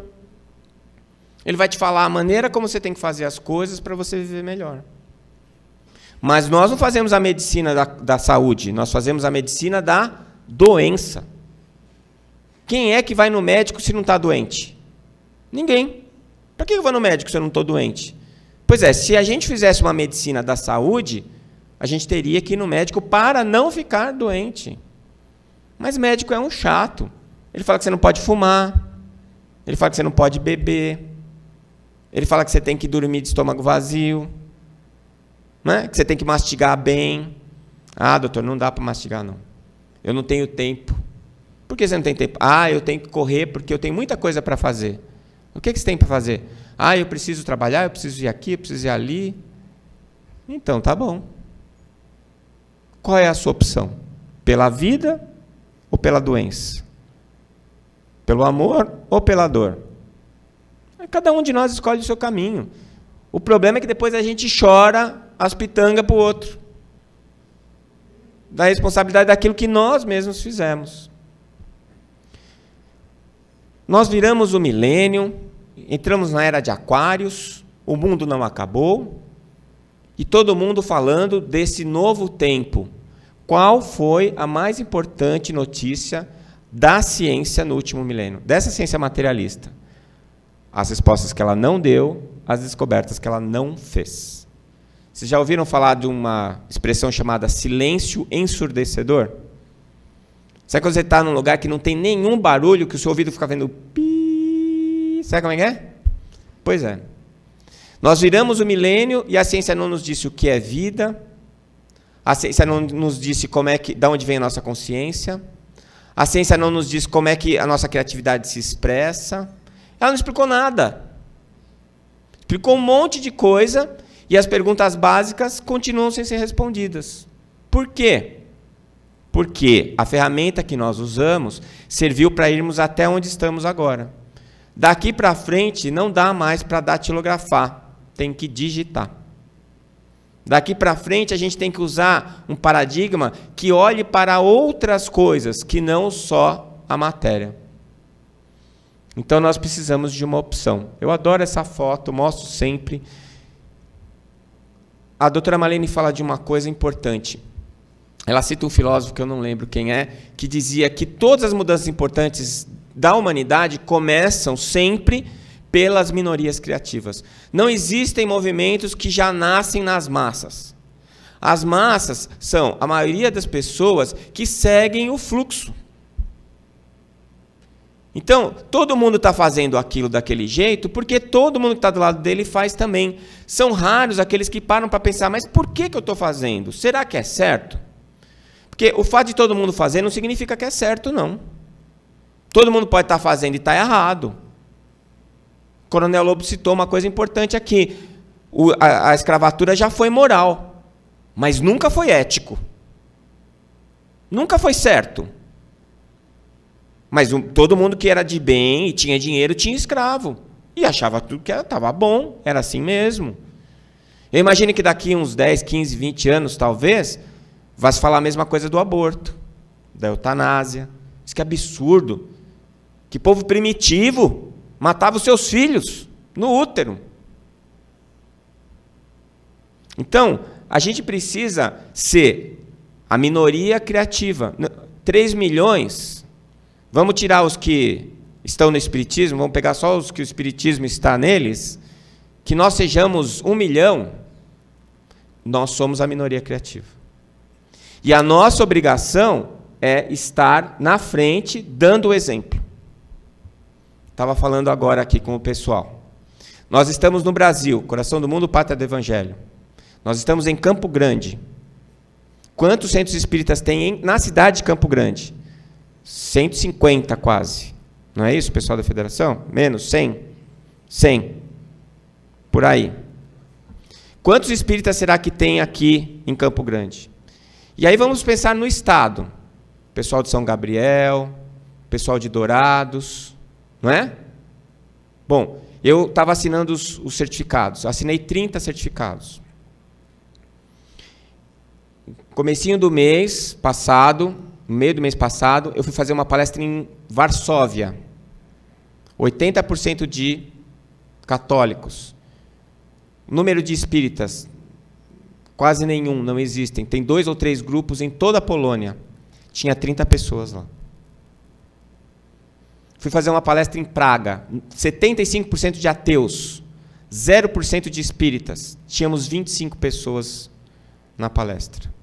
Ele vai te falar a maneira como você tem que fazer as coisas para você viver melhor. Mas nós não fazemos a medicina da saúde, nós fazemos a medicina da doença. Quem é que vai no médico se não está doente? Ninguém. Para que eu vou no médico se eu não estou doente? Pois é, se a gente fizesse uma medicina da saúde, a gente teria que ir no médico para não ficar doente. Mas médico é um chato. Ele fala que você não pode fumar, ele fala que você não pode beber, ele fala que você tem que dormir de estômago vazio, né? Que você tem que mastigar bem. Ah, doutor, não dá para mastigar, não. Eu não tenho tempo. Por que você não tem tempo? Ah, eu tenho que correr porque eu tenho muita coisa para fazer. O que você tem para fazer? Ah, eu preciso trabalhar, eu preciso ir aqui, eu preciso ir ali. Então, tá bom. Qual é a sua opção? Pela vida ou pela doença? Pelo amor ou pela dor? Cada um de nós escolhe o seu caminho. O problema é que depois a gente chora as pitangas para o outro. Da responsabilidade daquilo que nós mesmos fizemos. Nós viramos o milênio, entramos na era de Aquários, o mundo não acabou, e todo mundo falando desse novo tempo. Qual foi a mais importante notícia da ciência no último milênio? Dessa ciência materialista. As respostas que ela não deu, as descobertas que ela não fez. Vocês já ouviram falar de uma expressão chamada silêncio ensurdecedor? Sabe quando você está num lugar que não tem nenhum barulho, que o seu ouvido fica vendo pi? Sabe como é que é? Pois é. Nós viramos o milênio e a ciência não nos disse o que é vida, a ciência não nos disse de onde vem a nossa consciência, a ciência não nos disse como é que a nossa criatividade se expressa, ela não explicou nada. Explicou um monte de coisa e as perguntas básicas continuam sem ser respondidas. Por quê? Porque a ferramenta que nós usamos serviu para irmos até onde estamos agora. Daqui para frente não dá mais para datilografar, tem que digitar. Daqui para frente a gente tem que usar um paradigma que olhe para outras coisas, que não só a matéria. Então nós precisamos de uma opção. Eu adoro essa foto, mostro sempre. A doutora Marlene fala de uma coisa importante. Ela cita um filósofo, que eu não lembro quem é, que dizia que todas as mudanças importantes da humanidade começam sempre pelas minorias criativas. Não existem movimentos que já nascem nas massas. As massas são a maioria das pessoas que seguem o fluxo. Então, todo mundo está fazendo aquilo daquele jeito porque todo mundo que está do lado dele faz também. São raros aqueles que param para pensar, mas por que eu estou fazendo? Será que é certo? Porque o fato de todo mundo fazer não significa que é certo, não. Todo mundo pode estar fazendo e está errado. O Coronel Lobo citou uma coisa importante aqui. A escravatura já foi moral, mas nunca foi ético. Nunca foi certo. Mas todo mundo que era de bem e tinha dinheiro tinha escravo. E achava tudo que estava bom, era assim mesmo. Eu imagino que daqui uns 10, 15, 20 anos, talvez, vai se falar a mesma coisa do aborto, da eutanásia. Isso que é absurdo. Que povo primitivo matava os seus filhos no útero. Então, a gente precisa ser a minoria criativa. 3 milhões, vamos tirar os que estão no Espiritismo, vamos pegar só os que o Espiritismo está neles, que nós sejamos 1 milhão, nós somos a minoria criativa. E a nossa obrigação é estar na frente, dando o exemplo. Estava falando agora aqui com o pessoal. Nós estamos no Brasil, coração do mundo, pátria do Evangelho. Nós estamos em Campo Grande. Quantos centros espíritas tem na cidade de Campo Grande? 150 quase. Não é isso, pessoal da federação? Menos, 100? 100. Por aí. Quantos espíritas será que tem aqui em Campo Grande? E aí vamos pensar no estado. Pessoal de São Gabriel, pessoal de Dourados, não é? Bom, eu estava assinando os certificados. Assinei 30 certificados. Comecinho do mês passado, no meio do mês passado, eu fui fazer uma palestra em Varsóvia. 80% de católicos. O número de espíritas, quase nenhum, não existem. Tem 2 ou 3 grupos em toda a Polônia. Tinha 30 pessoas lá. Fui fazer uma palestra em Praga. 75% de ateus. 0% de espíritas. Tínhamos 25 pessoas na palestra.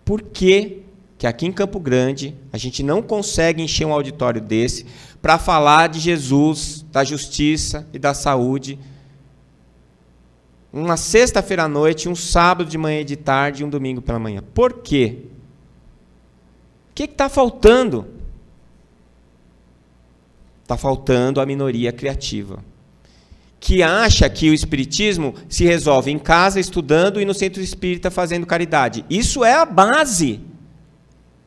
Por que aqui em Campo Grande a gente não consegue encher um auditório desse para falar de Jesus, da justiça e da saúde? Uma sexta-feira à noite, um sábado de manhã e de tarde e um domingo pela manhã. Por quê? O que está faltando? Está faltando a minoria criativa, que acha que o espiritismo se resolve em casa, estudando, e no centro espírita fazendo caridade. Isso é a base.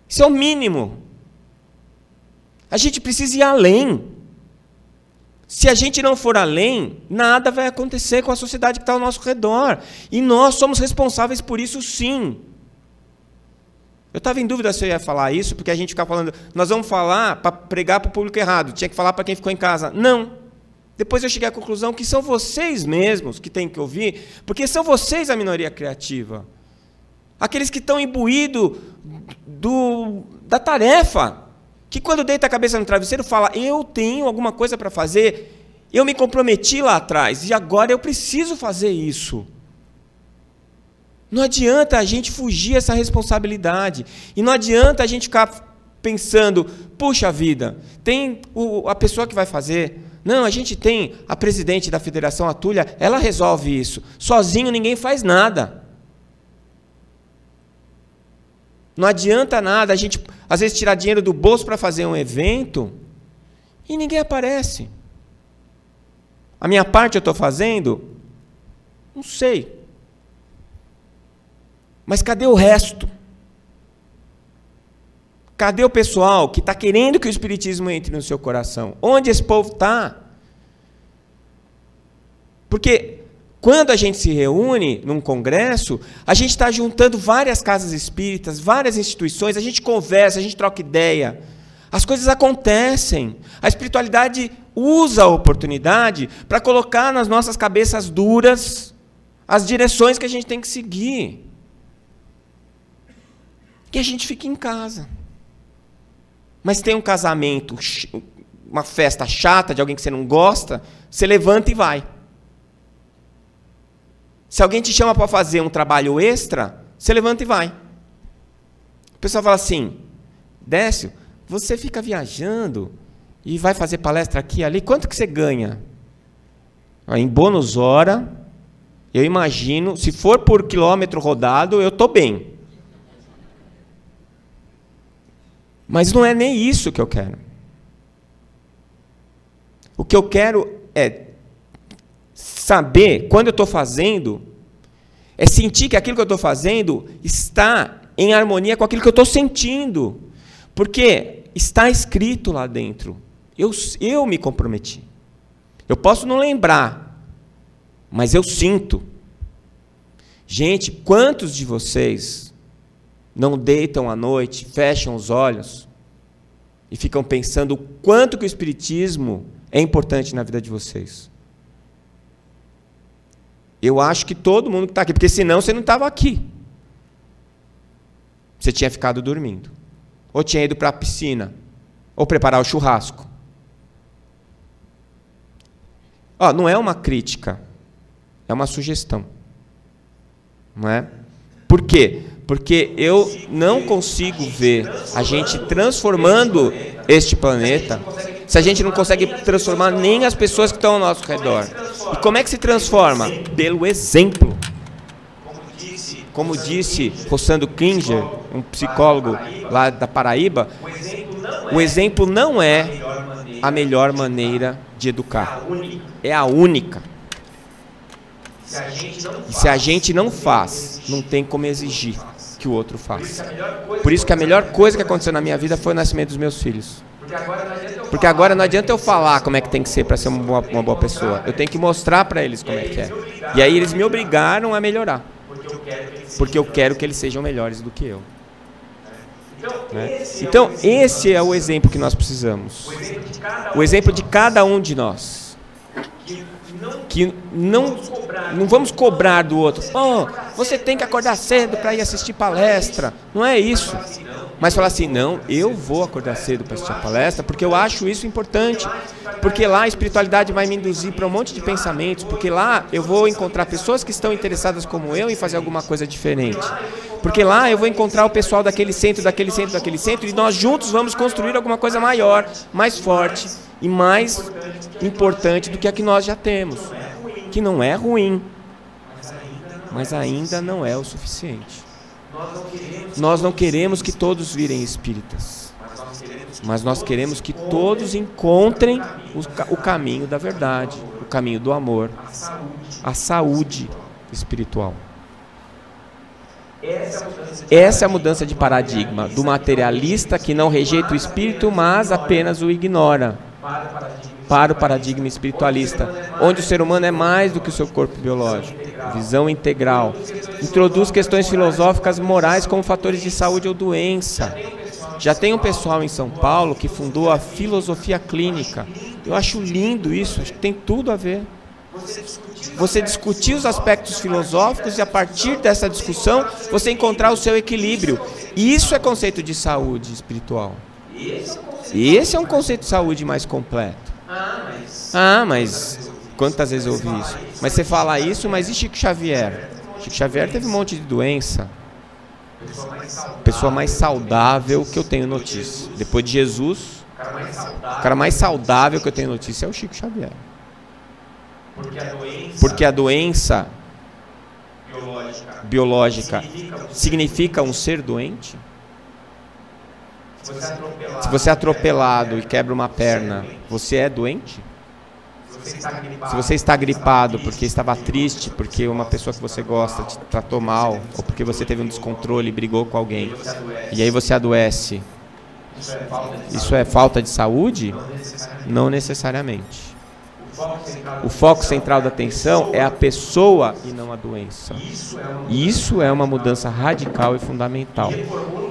Isso é o mínimo. A gente precisa ir além. Se a gente não for além, nada vai acontecer com a sociedade que está ao nosso redor. E nós somos responsáveis por isso, sim. Eu estava em dúvida se eu ia falar isso, porque a gente fica falando, nós vamos falar para pregar para o público errado, tinha que falar para quem ficou em casa. Não. Depois eu cheguei à conclusão que são vocês mesmos que têm que ouvir, porque são vocês a minoria criativa. Aqueles que estão imbuídos da tarefa, que quando deita a cabeça no travesseiro fala, eu tenho alguma coisa para fazer, eu me comprometi lá atrás, e agora eu preciso fazer isso. Não adianta a gente fugir essa responsabilidade, e não adianta a gente ficar pensando, puxa vida, tem a pessoa que vai fazer. Não, a gente tem a presidente da federação, a Túlia, ela resolve isso. Sozinho ninguém faz nada. Não adianta nada a gente, às vezes, tirar dinheiro do bolso para fazer um evento e ninguém aparece. A minha parte eu estou fazendo? Não sei. Mas cadê o resto? Cadê o pessoal que está querendo que o espiritismo entre no seu coração? Onde esse povo está? Porque quando a gente se reúne num congresso, a gente está juntando várias casas espíritas, várias instituições, a gente conversa, a gente troca ideia. As coisas acontecem. A espiritualidade usa a oportunidade para colocar nas nossas cabeças duras as direções que a gente tem que seguir. E a gente fica em casa. Mas tem um casamento, uma festa chata de alguém que você não gosta, você levanta e vai. Se alguém te chama para fazer um trabalho extra, você levanta e vai. O pessoal fala assim, Décio, você fica viajando e vai fazer palestra aqui e ali, quanto que você ganha? Em bônus hora, eu imagino, se for por quilômetro rodado, eu estou bem. Mas não é nem isso que eu quero. O que eu quero é saber, quando eu estou fazendo, é sentir que aquilo que eu estou fazendo está em harmonia com aquilo que eu estou sentindo. Porque está escrito lá dentro. Eu me comprometi. Eu posso não lembrar, mas eu sinto. Gente, quantos de vocês não deitam à noite, fecham os olhos e ficam pensando o quanto que o Espiritismo é importante na vida de vocês? Eu acho que todo mundo que está aqui, porque senão você não estava aqui. Você tinha ficado dormindo. Ou tinha ido para a piscina. Ou preparar o churrasco. Não é uma crítica. É uma sugestão. Não é? Por quê? Porque eu não consigo ver a gente transformando este planeta se a gente não consegue transformar nem as pessoas que estão ao nosso redor. E como é que se transforma? Pelo exemplo. Como disse Rossando Klinger, um psicólogo lá da Paraíba, o exemplo não é a melhor maneira de educar. É a única. E se a gente não faz, não tem como exigir que o outro faça. Por isso que a melhor coisa que aconteceu na minha vida foi o nascimento dos meus filhos. Porque agora não adianta eu falar como é que tem que ser para ser uma boa pessoa. Eu tenho que mostrar para eles como é que é. E aí eles me obrigaram a melhorar. Porque eu quero que eles sejam melhores do que eu. Né? Então, esse é o exemplo que nós precisamos. O exemplo de cada um de nós. Que não vamos cobrar do outro. Você tem que acordar cedo para ir assistir palestra. Não é isso. Mas falar assim, não, eu vou acordar cedo para assistir a palestra porque eu acho isso importante. Porque lá a espiritualidade vai me induzir para um monte de pensamentos. Porque lá eu vou encontrar pessoas que estão interessadas como eu em fazer alguma coisa diferente. Porque lá eu vou encontrar o pessoal daquele centro, e nós juntos vamos construir alguma coisa maior, mais forte e mais importante do que a que nós já temos. Que não é ruim, mas ainda não é o suficiente. Nós não queremos que todos virem espíritas, mas nós queremos que todos encontrem o caminho da verdade, o caminho do amor, a saúde espiritual. Essa é a mudança de paradigma do materialista que não rejeita o espírito, mas apenas o ignora, para o paradigma espiritualista, onde o ser humano é mais do que o seu corpo biológico, visão integral, introduz questões filosóficas morais como fatores de saúde ou doença. Já tem um pessoal em São Paulo que fundou a filosofia clínica. Eu acho lindo isso, acho que tem tudo a ver. Você discutir os aspectos filosóficos e a partir dessa discussão você encontrar o seu equilíbrio. Isso é conceito de saúde espiritual. Esse é um conceito de saúde mais completo. Mas quantas vezes eu ouvi isso? Mas você fala isso, mas e Chico Xavier? Chico Xavier teve um monte de doença. Pessoa mais saudável que eu tenho notícia. Depois de Jesus, o cara mais saudável que eu tenho notícia é o Chico Xavier. Porque a doença biológica significa um ser doente? Se você é atropelado e quebra uma perna, você é doente? Se você está gripado porque estava triste, porque uma pessoa que você gosta te tratou mal, ou porque você teve um descontrole e brigou com alguém, e aí você adoece, isso é falta de saúde? Não necessariamente. O foco central da atenção é a pessoa e não a doença. Isso é uma mudança radical e fundamental.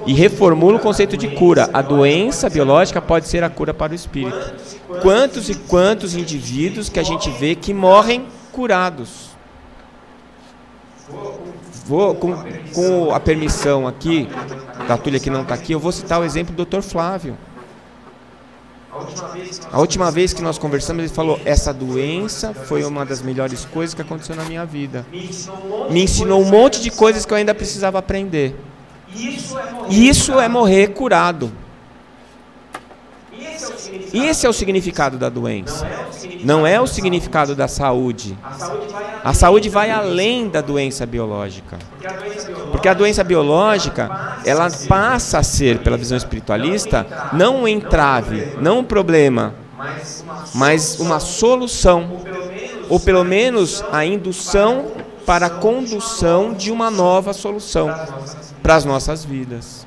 E reformula o conceito de cura. A doença biológica pode ser a cura para o espírito. Quantos e quantos indivíduos que a gente vê que morrem curados? Vou, com a permissão aqui, da Túlia que não está aqui, eu vou citar o exemplo do Dr. Flávio. A última vez que nós conversamos, ele falou, essa doença foi uma das melhores coisas que aconteceu na minha vida. Me ensinou um monte de coisas que eu ainda precisava aprender. Isso é morrer curado. Esse é o significado da doença. Não é o significado da saúde. A saúde vai além da doença biológica. Porque a doença biológica, ela passa a ser, pela visão espiritualista, não um entrave, não um problema, mas uma solução. Ou pelo menos a indução para a condução de uma nova solução para as nossas vidas.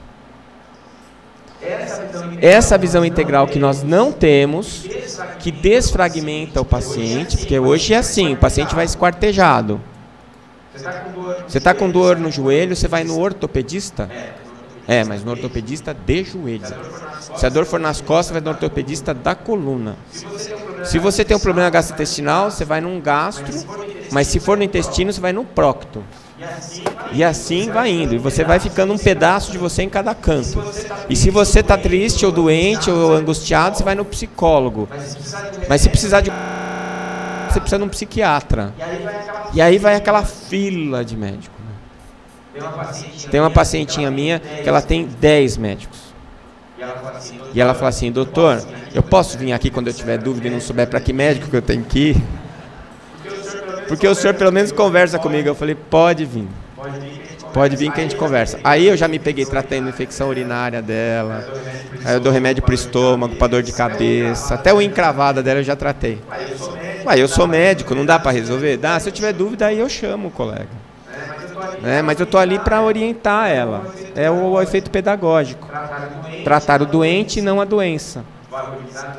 Essa visão integral que nós não temos, que desfragmenta o paciente, porque hoje é assim, o paciente vai esquartejado. Você está com dor no joelho, você vai no ortopedista? Mas no ortopedista de joelho. Se a dor for nas costas, vai no ortopedista da coluna. Se você tem um problema gastrointestinal, você vai num gastro, mas se for no intestino, você vai no procto. E assim vai indo, e você vai ficando um pedaço de você em cada canto. E se você está triste ou doente ou angustiado, você vai no psicólogo. Mas se precisar de... você precisa de um psiquiatra. E aí vai aquela fila de médico. Tem uma pacientinha minha que ela tem 10 médicos. E ela fala assim, doutor, eu posso vir aqui quando eu tiver dúvida e não souber para que médico que eu tenho que ir? Porque o senhor pelo menos conversa comigo. Eu falei, pode vir. Pode vir que a gente conversa. Aí eu já me peguei tratando infecção urinária dela. Aí eu dou remédio para o estômago, para dor de cabeça. Até o encravada dela eu já tratei. Eu sou médico, não dá para resolver? Dá, se eu tiver dúvida aí eu chamo o colega. Mas eu estou ali para orientar ela. É o efeito pedagógico. Tratar o doente e não a doença.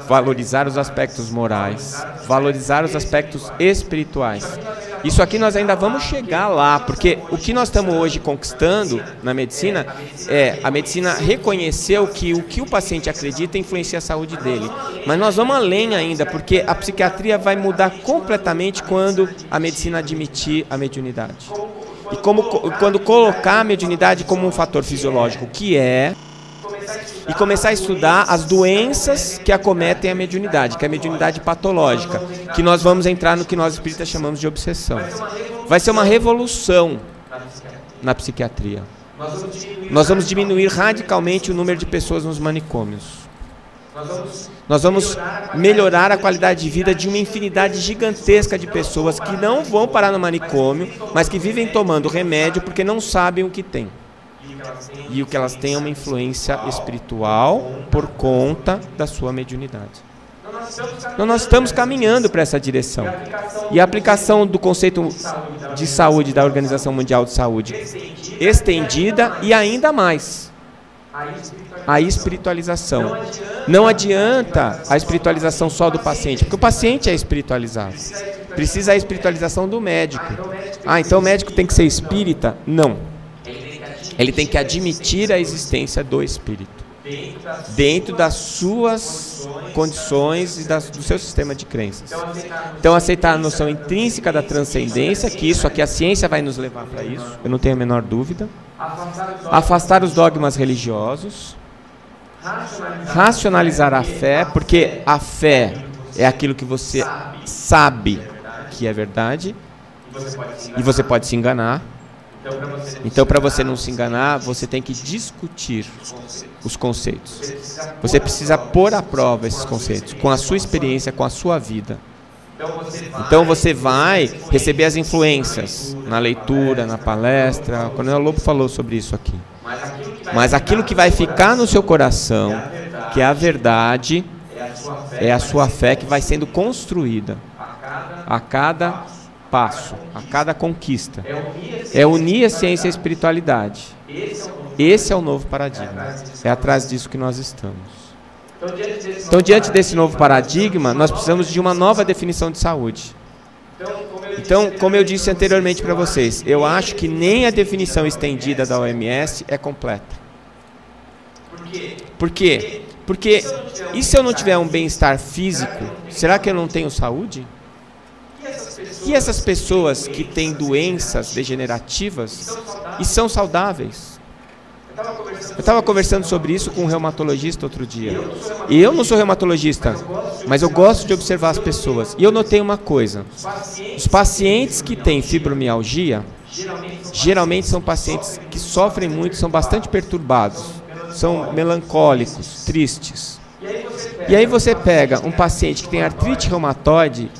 Valorizar os aspectos morais, valorizar os aspectos espirituais. Isso aqui nós ainda vamos chegar lá, porque o que nós estamos hoje conquistando na medicina é a medicina reconheceu que o que o paciente acredita influencia a saúde dele. Mas nós vamos além ainda, porque a psiquiatria vai mudar completamente quando a medicina admitir a mediunidade. E quando colocar a mediunidade como um fator fisiológico, que é... e começar a estudar as doenças que acometem a mediunidade, que é a mediunidade patológica, que nós vamos entrar no que nós espíritas chamamos de obsessão. Vai ser uma revolução na psiquiatria. Nós vamos diminuir radicalmente o número de pessoas nos manicômios. Nós vamos melhorar a qualidade de vida de uma infinidade gigantesca de pessoas que não vão parar no manicômio, mas que vivem tomando remédio porque não sabem o que tem. E o que elas têm é uma influência espiritual por conta da sua mediunidade. Então nós estamos caminhando para essa direção. E a aplicação do conceito de saúde da Organização Mundial de Saúde estendida e ainda mais. A espiritualização. Não adianta a espiritualização só do paciente, porque o paciente é espiritualizado. Precisa a espiritualização do médico. Então o médico tem que ser espírita? Não. Ele tem que admitir a existência do espírito dentro das suas condições e do seu sistema de crenças. Então aceitar a noção intrínseca da transcendência, que isso aqui a ciência vai nos levar para isso, eu não tenho a menor dúvida. Afastar os dogmas religiosos, racionalizar a fé, porque a fé é aquilo que você sabe que é verdade e você pode se enganar. Então, para você não se enganar, você tem que discutir os conceitos. Você precisa pôr à prova esses conceitos, com a sua experiência, com a sua vida. Então, você vai receber as influências na leitura, na palestra. O Coronel Lobo falou sobre isso aqui. Mas aquilo que vai ficar no seu coração, que é a verdade, é a sua fé que vai sendo construída a cada passo, a cada conquista. É unir a ciência e a espiritualidade. Esse é o novo paradigma. É atrás disso que nós estamos. Então, diante desse novo paradigma, nós precisamos de uma nova definição de saúde. Então, como eu disse anteriormente para vocês, eu acho que nem a definição estendida da OMS é completa. Por quê? Porque, e se eu não tiver um bem-estar físico, será que eu não tenho saúde? E essas pessoas que têm doenças degenerativas e são saudáveis? Eu estava conversando sobre isso com um reumatologista outro dia. E eu não sou reumatologista, mas eu gosto de observar as pessoas. E eu notei uma coisa. Os pacientes que têm fibromialgia, geralmente são pacientes que sofrem muito, são bastante perturbados, são melancólicos, tristes. E aí você pega um paciente que tem artrite reumatoide,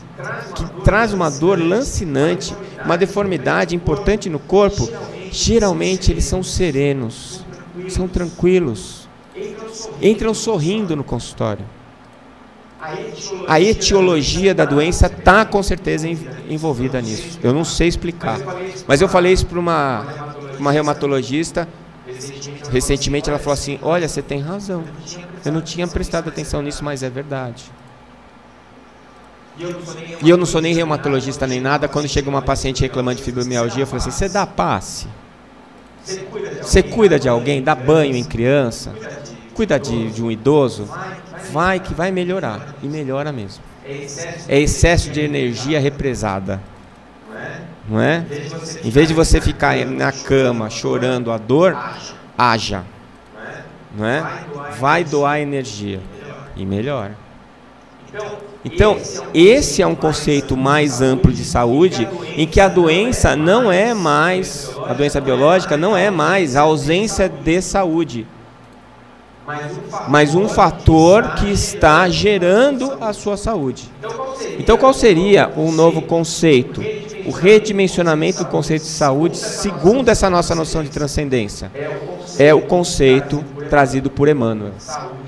que traz uma dor lancinante, uma deformidade importante no corpo, geralmente eles são serenos, são tranquilos, entram sorrindo no consultório. A etiologia da doença está com certeza envolvida nisso. Eu não sei explicar, mas eu falei isso para uma reumatologista Recentemente ela falou assim, olha, você tem razão. Eu não tinha prestado atenção nisso, mas é verdade. E eu não sou nem reumatologista nem nada. Quando chega uma paciente reclamando de fibromialgia, eu falo assim, você dá passe? Você cuida de alguém? Dá banho em criança? Cuida de um idoso? Vai que vai melhorar. E melhora mesmo. É excesso de energia represada. Não é? Em vez de você ficar na cama chorando a dor, haja. Não é? Vai doar energia. E melhora. Então, esse é um conceito mais amplo de saúde, em que a doença não é mais, a doença biológica não é mais a ausência de saúde, mas um fator que está gerando a sua saúde. Então, qual seria um novo conceito? O redimensionamento do conceito de saúde, segundo essa nossa noção de transcendência, é o conceito trazido por Emmanuel.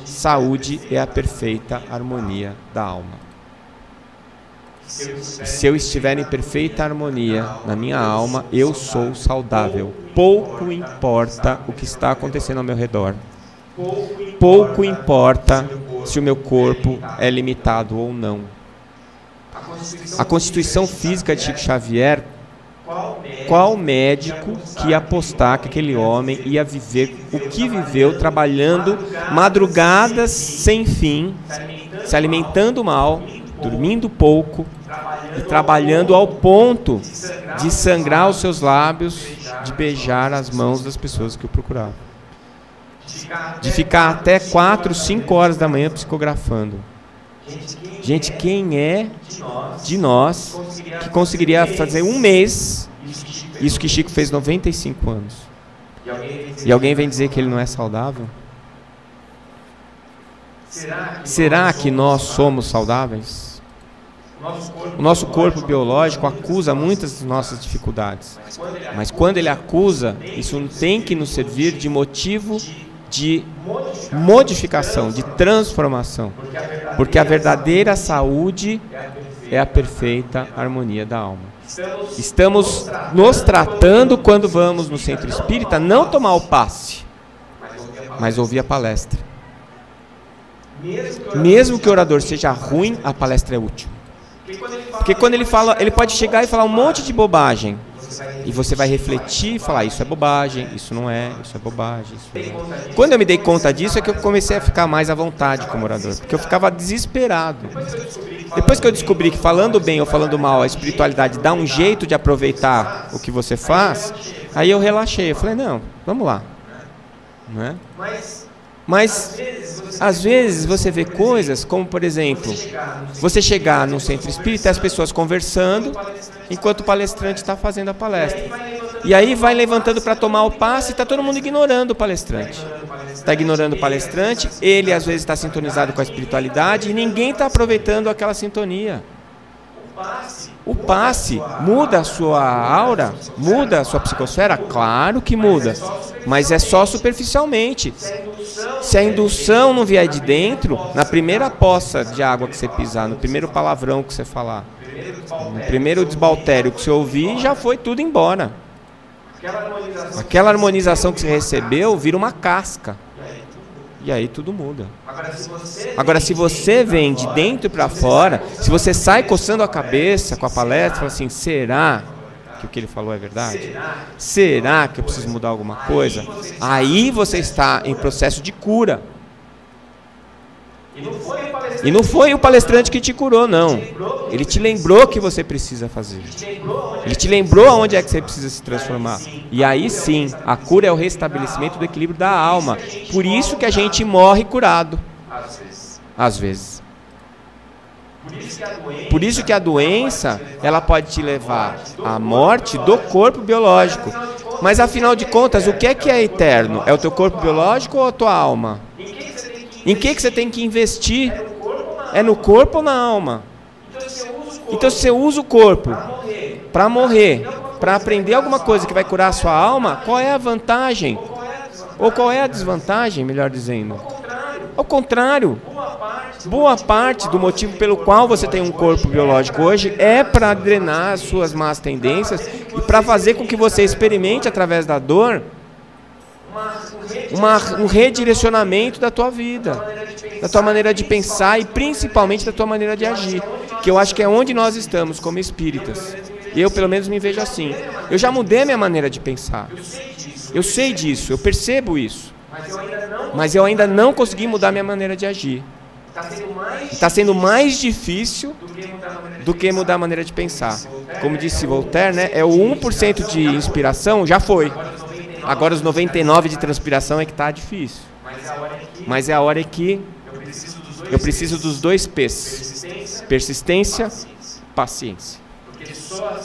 Saúde é a perfeita harmonia da alma. Se eu estiver em perfeita harmonia na minha alma, eu sou saudável. Pouco importa o que está acontecendo ao meu redor. Pouco importa se o meu corpo é limitado ou não. A constituição física de Chico Xavier, qual médico que ia apostar que aquele homem ia viver o que viveu, trabalhando madrugadas sem fim, se alimentando mal, dormindo pouco e trabalhando ao ponto de sangrar os seus lábios, de beijar as mãos das pessoas que o procuravam, de ficar até 4, 5 horas da manhã psicografando. Gente, quem é de nós que conseguiria fazer um mês isso que Chico fez 95 anos? E alguém vem dizer que ele não é saudável? Será que nós somos saudáveis? O nosso corpo biológico acusa muitas das nossas dificuldades. Mas quando ele acusa, isso tem que nos servir de motivo de modificação, de transformação. Porque a verdadeira saúde é a perfeita harmonia da alma. Estamos nos tratando quando vamos no centro espírita, não tomar o passe, mas ouvir a palestra. Mesmo que o orador seja ruim, a palestra é útil. Porque quando ele fala, ele pode chegar e falar um monte de bobagem. E você vai refletir e falar, isso é bobagem, isso não é, isso é bobagem. Isso não é. Quando eu me dei conta disso é que eu comecei a ficar mais à vontade como orador. Porque eu ficava desesperado. Depois que eu descobri que falando bem ou falando mal, a espiritualidade dá um jeito de aproveitar o que você faz, aí eu relaxei. Eu falei, não, vamos lá. Não é? Mas, às vezes, você vê coisas como, por exemplo, você chegar num centro espírita e as pessoas conversando, enquanto o palestrante está fazendo a palestra. E aí vai levantando para tomar o passe e está todo mundo ignorando o palestrante. Está ignorando o palestrante, ele às vezes está sintonizado com a espiritualidade e ninguém está aproveitando aquela sintonia. O passe muda a sua aura, muda a sua psicosfera? Claro que muda, mas é só superficialmente. Se a indução não vier de dentro, na primeira poça de água que você pisar, no primeiro palavrão que você falar, no primeiro desbaltério que você ouvir, já foi tudo embora. Aquela harmonização que você recebeu vira uma casca. E aí tudo muda. Agora, se você vem de dentro para fora, se você sai coçando a cabeça com a palestra, fala assim, será que o que ele falou é verdade? Será que eu preciso mudar alguma coisa? Aí você está em processo de cura. E não foi o palestrante que te curou, não. Ele te lembrou que você precisa fazer. Ele te lembrou aonde é que você precisa se transformar. E aí sim, a cura é o restabelecimento do equilíbrio da alma. Por isso que a gente morre curado. Às vezes. Por isso que a doença, ela pode te levar à morte do corpo biológico. Mas afinal de contas, o que é eterno? É o teu corpo biológico ou a tua alma? Em que você tem que investir? É no corpo ou na alma? Então, se você usa o corpo para morrer, para aprender alguma coisa que vai curar a sua alma, qual é a vantagem? Ou qual é a desvantagem, melhor dizendo? Ao contrário, boa parte do motivo pelo qual você tem um corpo biológico hoje é para drenar as suas más tendências e para fazer com que você experimente, através da dor, um redirecionamento da tua vida, da tua maneira de pensar e principalmente da tua maneira de agir, que eu acho que é onde nós estamos como espíritas. Eu, pelo menos, me vejo assim. Eu já mudei a minha maneira de pensar. Eu sei disso, eu percebo isso. Mas eu ainda não consegui mudar a minha maneira de agir. Está sendo mais difícil do que mudar a maneira de pensar. Como disse Voltaire, né, é o 1% de inspiração, já foi. Agora os 99% de transpiração é que está difícil. Mas é a hora que eu preciso dos 2 P's. Persistência, paciência.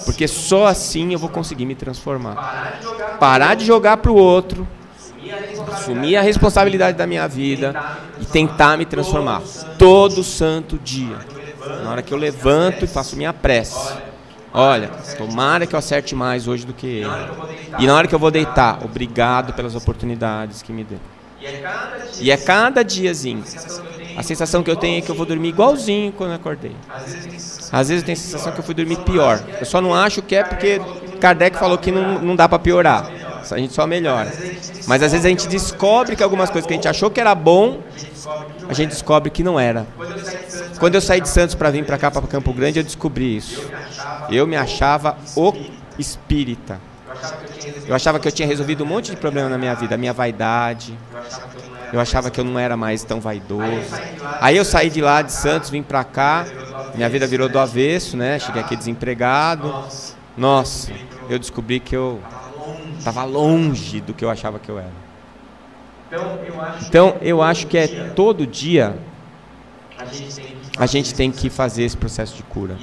Porque só assim eu vou conseguir me transformar. Parar de jogar para o outro, assumir a responsabilidade da minha vida e tentar me transformar. Todo santo dia. Na hora que eu levanto e faço minha prece. Olha, tomara que eu acerte mais hoje do que ele. E na hora que eu vou deitar, obrigado pelas oportunidades que me deu. E é cada diazinho. A sensação que eu tenho é que eu vou dormir igualzinho quando eu acordei. Às vezes eu tenho a sensação que eu fui dormir pior. Eu só não acho que é porque Kardec falou que não dá para piorar. A gente só melhora. Mas às vezes a gente descobre que algumas coisas que a gente achou que era bom, a gente descobre que não era. Quando eu saí de Santos para vir para cá, para Campo Grande, eu descobri isso. Eu me achava o espírita. Eu achava que eu tinha resolvido um monte de problema na minha vida. A minha vaidade. Eu achava que eu não era mais tão vaidoso. Aí eu saí de lá de Santos, vim para cá. Minha vida virou do avesso, né? Cheguei aqui desempregado. Nossa, eu descobri que eu estava longe do que eu achava que eu era. Então, eu acho que é todo dia a gente tem que fazer esse processo de cura.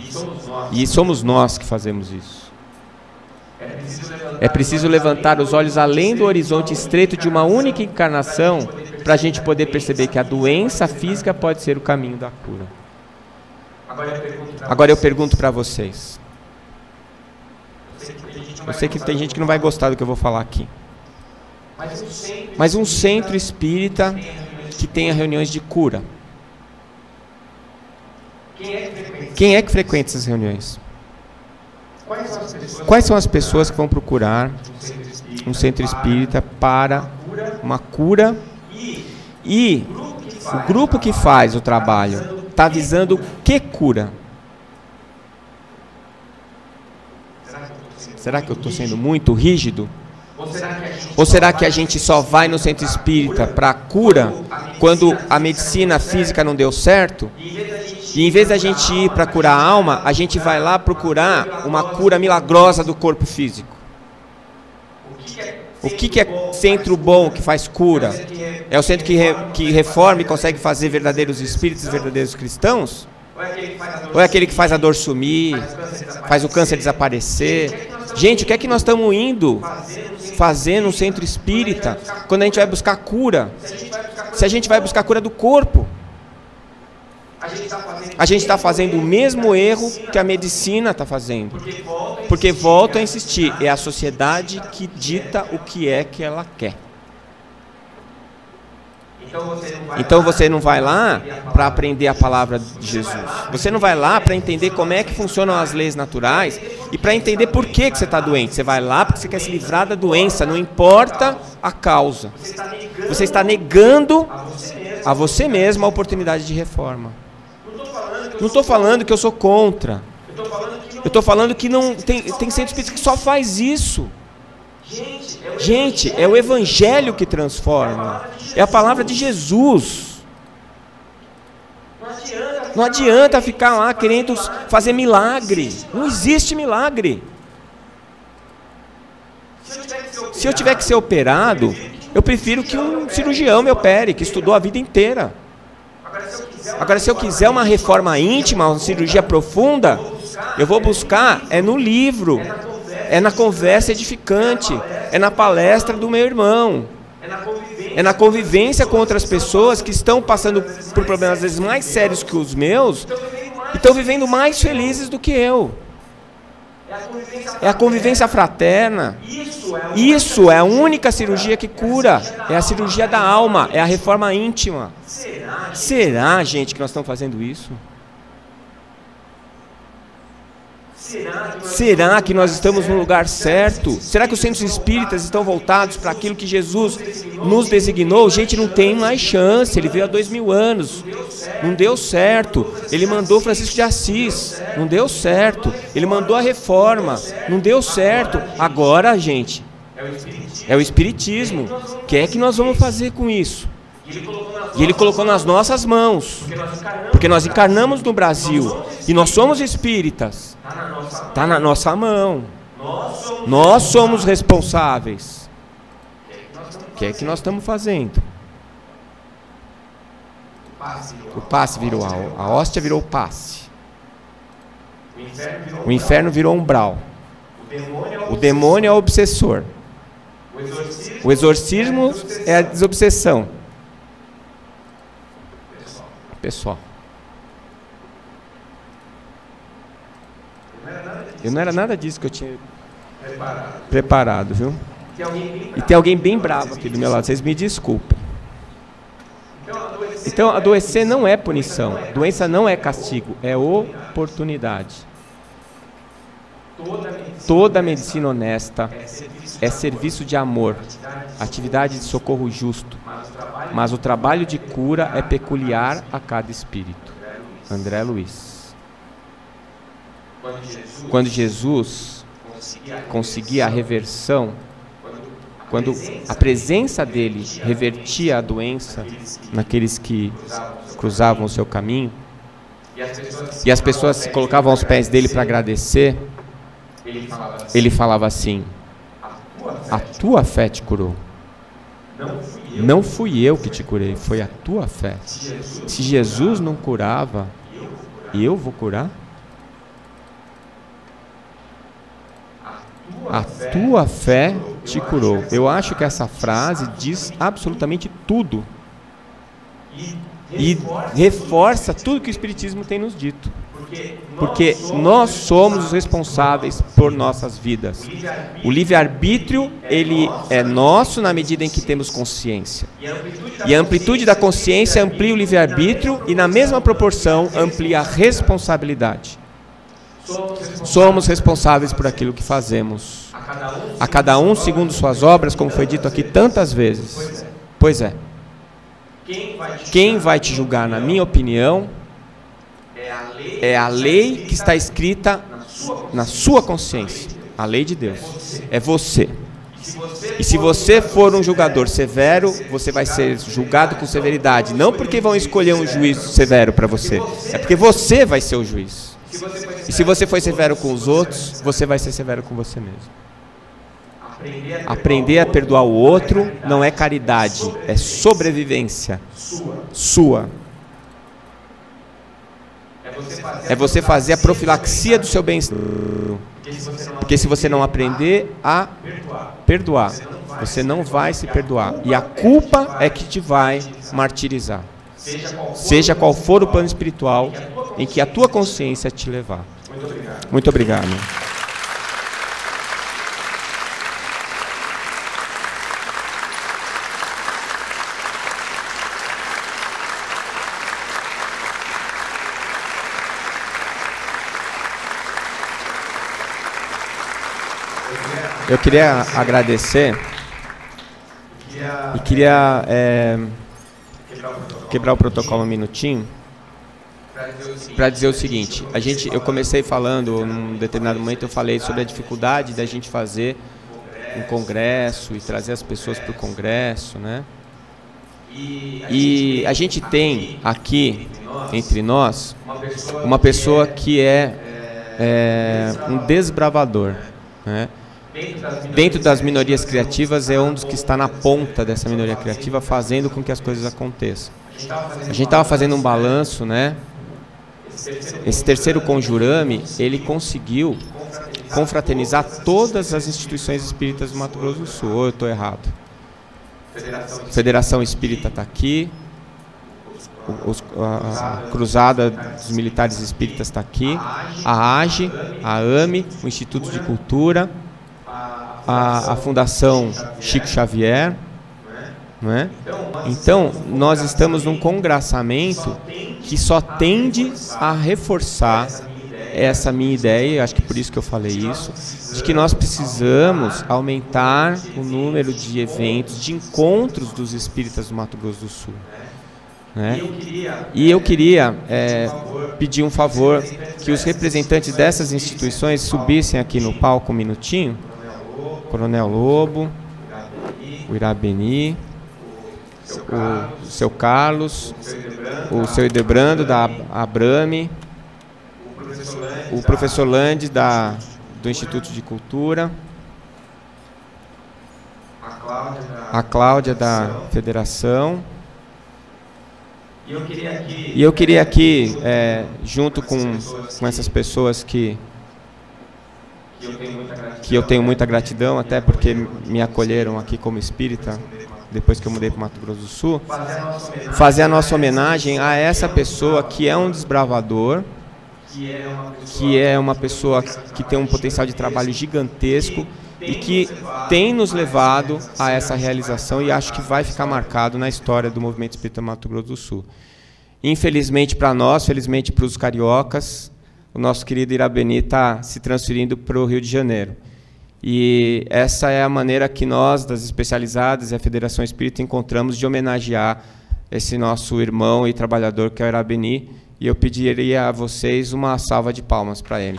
E somos nós que fazemos isso. É preciso levantar os olhos além do horizonte estreito de uma única encarnação para a gente poder perceber que a doença física pode ser o caminho da cura. Agora eu pergunto para vocês. Eu sei que tem gente que não vai gostar do que eu vou falar aqui. Mas um centro espírita que tenha reuniões de cura. Quem é que frequenta essas reuniões? Quais são as pessoas que vão procurar um centro espírita para uma cura? E o grupo que faz o trabalho está visando que cura? Será que eu estou sendo muito rígido? Ou será que a gente só vai no centro espírita para a cura quando a medicina física não deu certo? E em vez da gente ir para curar a alma, a gente vai lá procurar uma cura milagrosa do corpo físico. O que é centro bom que faz cura? É o centro que reforma e consegue fazer verdadeiros espíritos, verdadeiros cristãos? Ou é aquele que faz a dor sumir, faz o câncer desaparecer? Gente, o que é que nós estamos indo fazer no centro espírita quando a gente vai buscar cura? Se a gente vai buscar cura do corpo, a gente está fazendo o mesmo erro que a medicina está fazendo. Porque, volto a insistir, é a sociedade que dita o que é que ela quer. Então você não vai lá para aprender a palavra de Jesus. Você não vai lá para entender como é que funcionam as leis naturais e para entender por que você está doente. Você vai lá porque você quer se livrar da doença, não importa a causa. Você está negando a você mesmo a oportunidade de reforma. Não estou falando que eu sou contra. Eu estou falando que não tem centro espírita que só faz isso. Gente, é o Evangelho que transforma. É a palavra de Jesus. Não adianta ficar lá querendo fazer milagre. Não existe milagre. Se eu tiver que ser operado, eu prefiro que um cirurgião me opere, que estudou a vida inteira. Agora, se eu quiser uma reforma íntima, uma cirurgia profunda, eu vou buscar no livro, é na conversa edificante, é na palestra do meu irmão, é na convivência com outras pessoas que estão passando por problemas às vezes mais sérios que os meus e estão vivendo mais felizes do que eu. É a convivência fraterna. Isso é a única cirurgia que cura. É a cirurgia da alma, é a reforma íntima. Será, gente, que nós estamos fazendo isso? Será que nós estamos no lugar certo? Será que os centros espíritas estão voltados para aquilo que Jesus nos designou? Gente, não tem mais chance. Ele veio há 2000 anos. Não deu certo. Ele mandou Francisco de Assis. Não deu certo. Ele mandou a reforma. Não deu certo. Agora, gente, é o Espiritismo. O que é que nós vamos fazer com isso? E Ele colocou nas nossas mãos. Porque nós encarnamos no Brasil. E nós somos espíritas. Está na nossa mão. Nós somos responsáveis. O que é que nós estamos fazendo? O passe virou a hóstia virou o passe. O inferno virou umbral. O demônio é o obsessor. O exorcismo é a desobsessão. Pessoal. Eu não era nada disso que eu tinha preparado, viu? E tem alguém bem bravo aqui do meu lado, vocês me desculpem. Então, adoecer não é punição, doença não é castigo, é oportunidade. Toda medicina honesta é serviço de amor, atividade de socorro justo, mas o trabalho de cura é peculiar a cada espírito. André Luiz. Quando Jesus conseguia a reversão, quando a presença dele revertia a doença naqueles que cruzavam o seu caminho, e as pessoas se colocavam aos pés dele para agradecer, ele falava assim: a tua fé te curou. Não fui eu que te curei, foi a tua fé. Se Jesus não curava, eu vou curar? A tua fé te curou. Eu acho que essa frase diz absolutamente tudo. E reforça tudo que o Espiritismo tem nos dito. Porque nós somos os responsáveis por nossas vidas. O livre-arbítrio, ele é nosso na medida em que temos consciência. E a amplitude da consciência amplia o livre-arbítrio e, na mesma proporção, amplia a responsabilidade. Somos responsáveis por aquilo que fazemos. A cada um segundo suas obras, como foi dito aqui tantas vezes. Pois é. Quem vai te julgar, na minha opinião, é a lei que está escrita na sua consciência. A lei de Deus. É você. E se você for um julgador severo, você vai ser julgado com severidade. Não porque vão escolher um juiz severo para você. É porque você vai ser o juiz. E se você foi severo com os outros, você vai ser severo com você mesmo. Aprender a perdoar o outro não é caridade, é sobrevivência sua. É você fazer a profilaxia do seu bem-estar. Porque se você não aprender a perdoar, você não vai se perdoar. E a culpa é que te vai martirizar. Seja qual for o plano espiritual em que a tua consciência te levar. Muito obrigado. Eu queria agradecer e queria quebrar o protocolo um minutinho para dizer o seguinte: eu comecei falando, num determinado momento eu falei sobre a dificuldade da gente fazer um congresso e trazer as pessoas para o congresso, né? E a gente tem aqui entre nós uma pessoa que é um desbravador, né? Dentro das minorias criativas é um dos que está na ponta dessa minoria criativa, fazendo com que as coisas aconteçam. A gente estava fazendo um balanço, né? Esse terceiro Conjurame, ele conseguiu confraternizar todas as instituições espíritas do Mato Grosso do Sul. Ou eu estou errado? Federação Espírita está aqui, a Cruzada dos Militares Espíritas está aqui, a AGE, a AME, o Instituto de Cultura, a Fundação Chico Xavier, não é? Então, nós estamos num congraçamento que só tende a reforçar essa minha ideia, acho que por isso que eu falei isso, de que nós precisamos aumentar o número de eventos, de encontros dos espíritas do Mato Grosso do Sul. Né? E eu queria pedir um favor, que os representantes dessas instituições subissem aqui no palco um minutinho. Coronel Lobo, o Irabeni, o seu Carlos, o seu Edebrando da Abrame, o professor Lande do Instituto de Cultura, a Cláudia da Federação. E eu queria aqui, junto com essas pessoas que eu tenho muita gratidão, até porque me acolheram aqui como espírita, depois que eu mudei para o Mato Grosso do Sul, fazer a nossa homenagem a essa pessoa que é um desbravador, que é uma pessoa que tem um potencial de trabalho gigantesco e que tem nos levado a essa realização, e acho que vai ficar marcado na história do movimento espírita Mato Grosso do Sul. Infelizmente para nós, felizmente para os cariocas, o nosso querido Irabeni está se transferindo para o Rio de Janeiro. E essa é a maneira que nós, das especializadas e a Federação Espírita, encontramos de homenagear esse nosso irmão e trabalhador que é o Irabeni, e eu pediria a vocês uma salva de palmas para ele.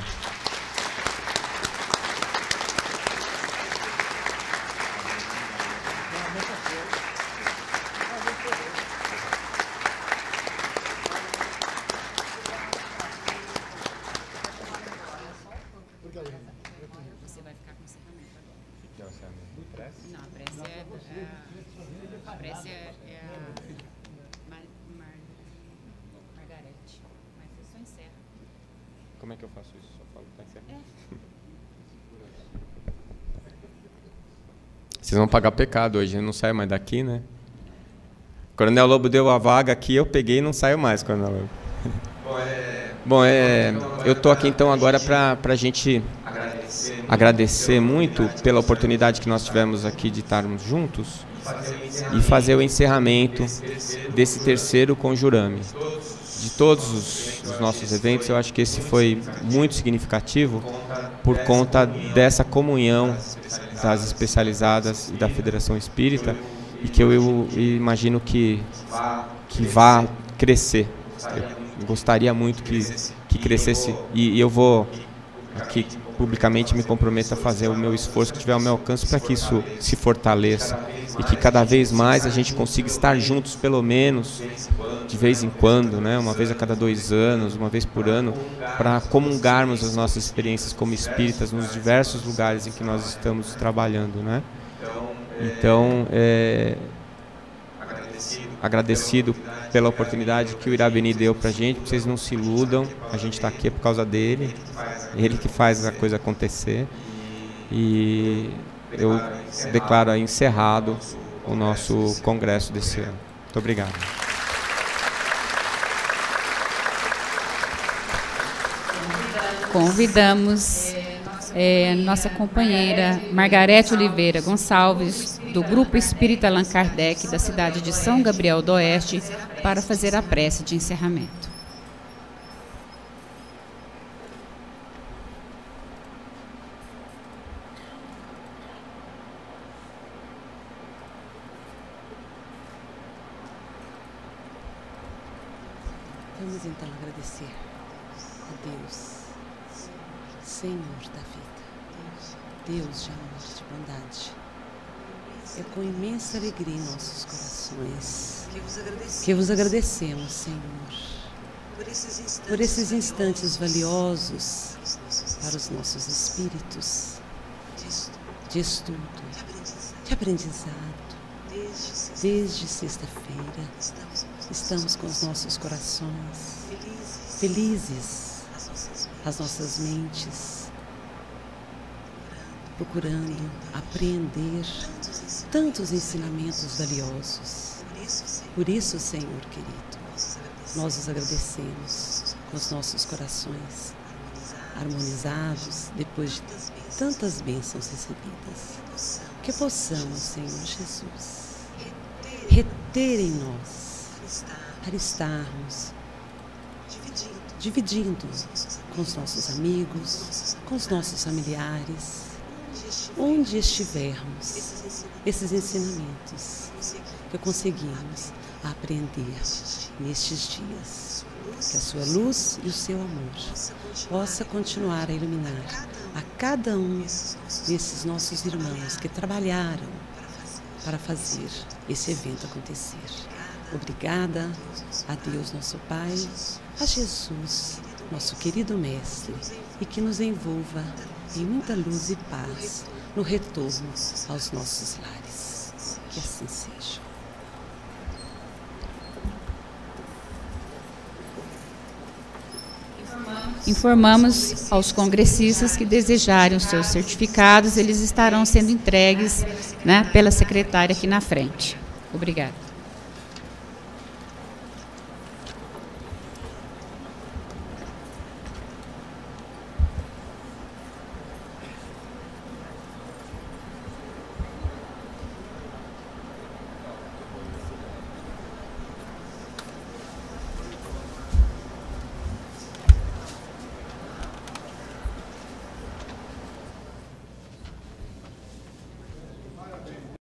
Como é que eu faço isso? Só falo para encerrar. Vocês vão pagar pecado hoje, eu não saio mais daqui, né? O Coronel Lobo deu a vaga aqui, eu peguei e não saio mais, Coronel Lobo. Bom, eu estou aqui então agora para a gente agradecer muito pela oportunidade que nós tivemos aqui de estarmos juntos e fazer o encerramento desse terceiro Conjurame. De todos os nossos eventos, eu acho que esse foi muito significativo por conta dessa comunhão das especializadas e da Federação Espírita, e que eu imagino que vá crescer. Eu gostaria muito que crescesse, e eu vou aqui publicamente me comprometo a fazer o meu esforço que tiver ao meu alcance para que isso se fortaleça e que cada vez mais a gente consiga estar juntos, pelo menos de vez em quando, né? Uma vez a cada 2 anos, uma vez por ano, para comungarmos as nossas experiências como espíritas nos diversos lugares em que nós estamos trabalhando, né? Então, agradecido pela oportunidade que o Irabeni deu para a gente. Vocês não se iludam, a gente está aqui por causa dele, ele que faz a coisa acontecer. E eu declaro encerrado o nosso congresso desse ano. Muito obrigado. Convidamos nossa companheira Margarete Oliveira Gonçalves, do Grupo Espírita Allan Kardec, da cidade de São Gabriel do Oeste, para fazer a prece de encerramento. Vamos então agradecer a Deus, Senhor da vida, Deus de amor e de bondade. É com imensa alegria em nossos corações que vos agradecemos, Senhor, por esses instantes valiosos para os nossos espíritos de estudo, de aprendizado. Desde sexta-feira estamos com os nossos corações felizes, as nossas mentes procurando apreender tantos ensinamentos valiosos. Por isso, Senhor querido, nós os agradecemos com os nossos corações harmonizados depois de tantas bênçãos recebidas. Que possamos, Senhor Jesus, reter em nós para estarmos dividindo com os nossos amigos, com os nossos familiares, onde estivermos, esses ensinamentos que conseguimos aprender nestes dias. Que a sua luz e o seu amor possa continuar a iluminar a cada um desses nossos irmãos que trabalharam para fazer esse evento acontecer. Obrigada a Deus, nosso Pai, a Jesus, nosso querido Mestre, e que nos envolva em muita luz e paz no retorno aos nossos lares. Que assim seja. Informamos aos congressistas que desejarem os seus certificados, eles estarão sendo entregues, né, pela secretária aqui na frente. Obrigada.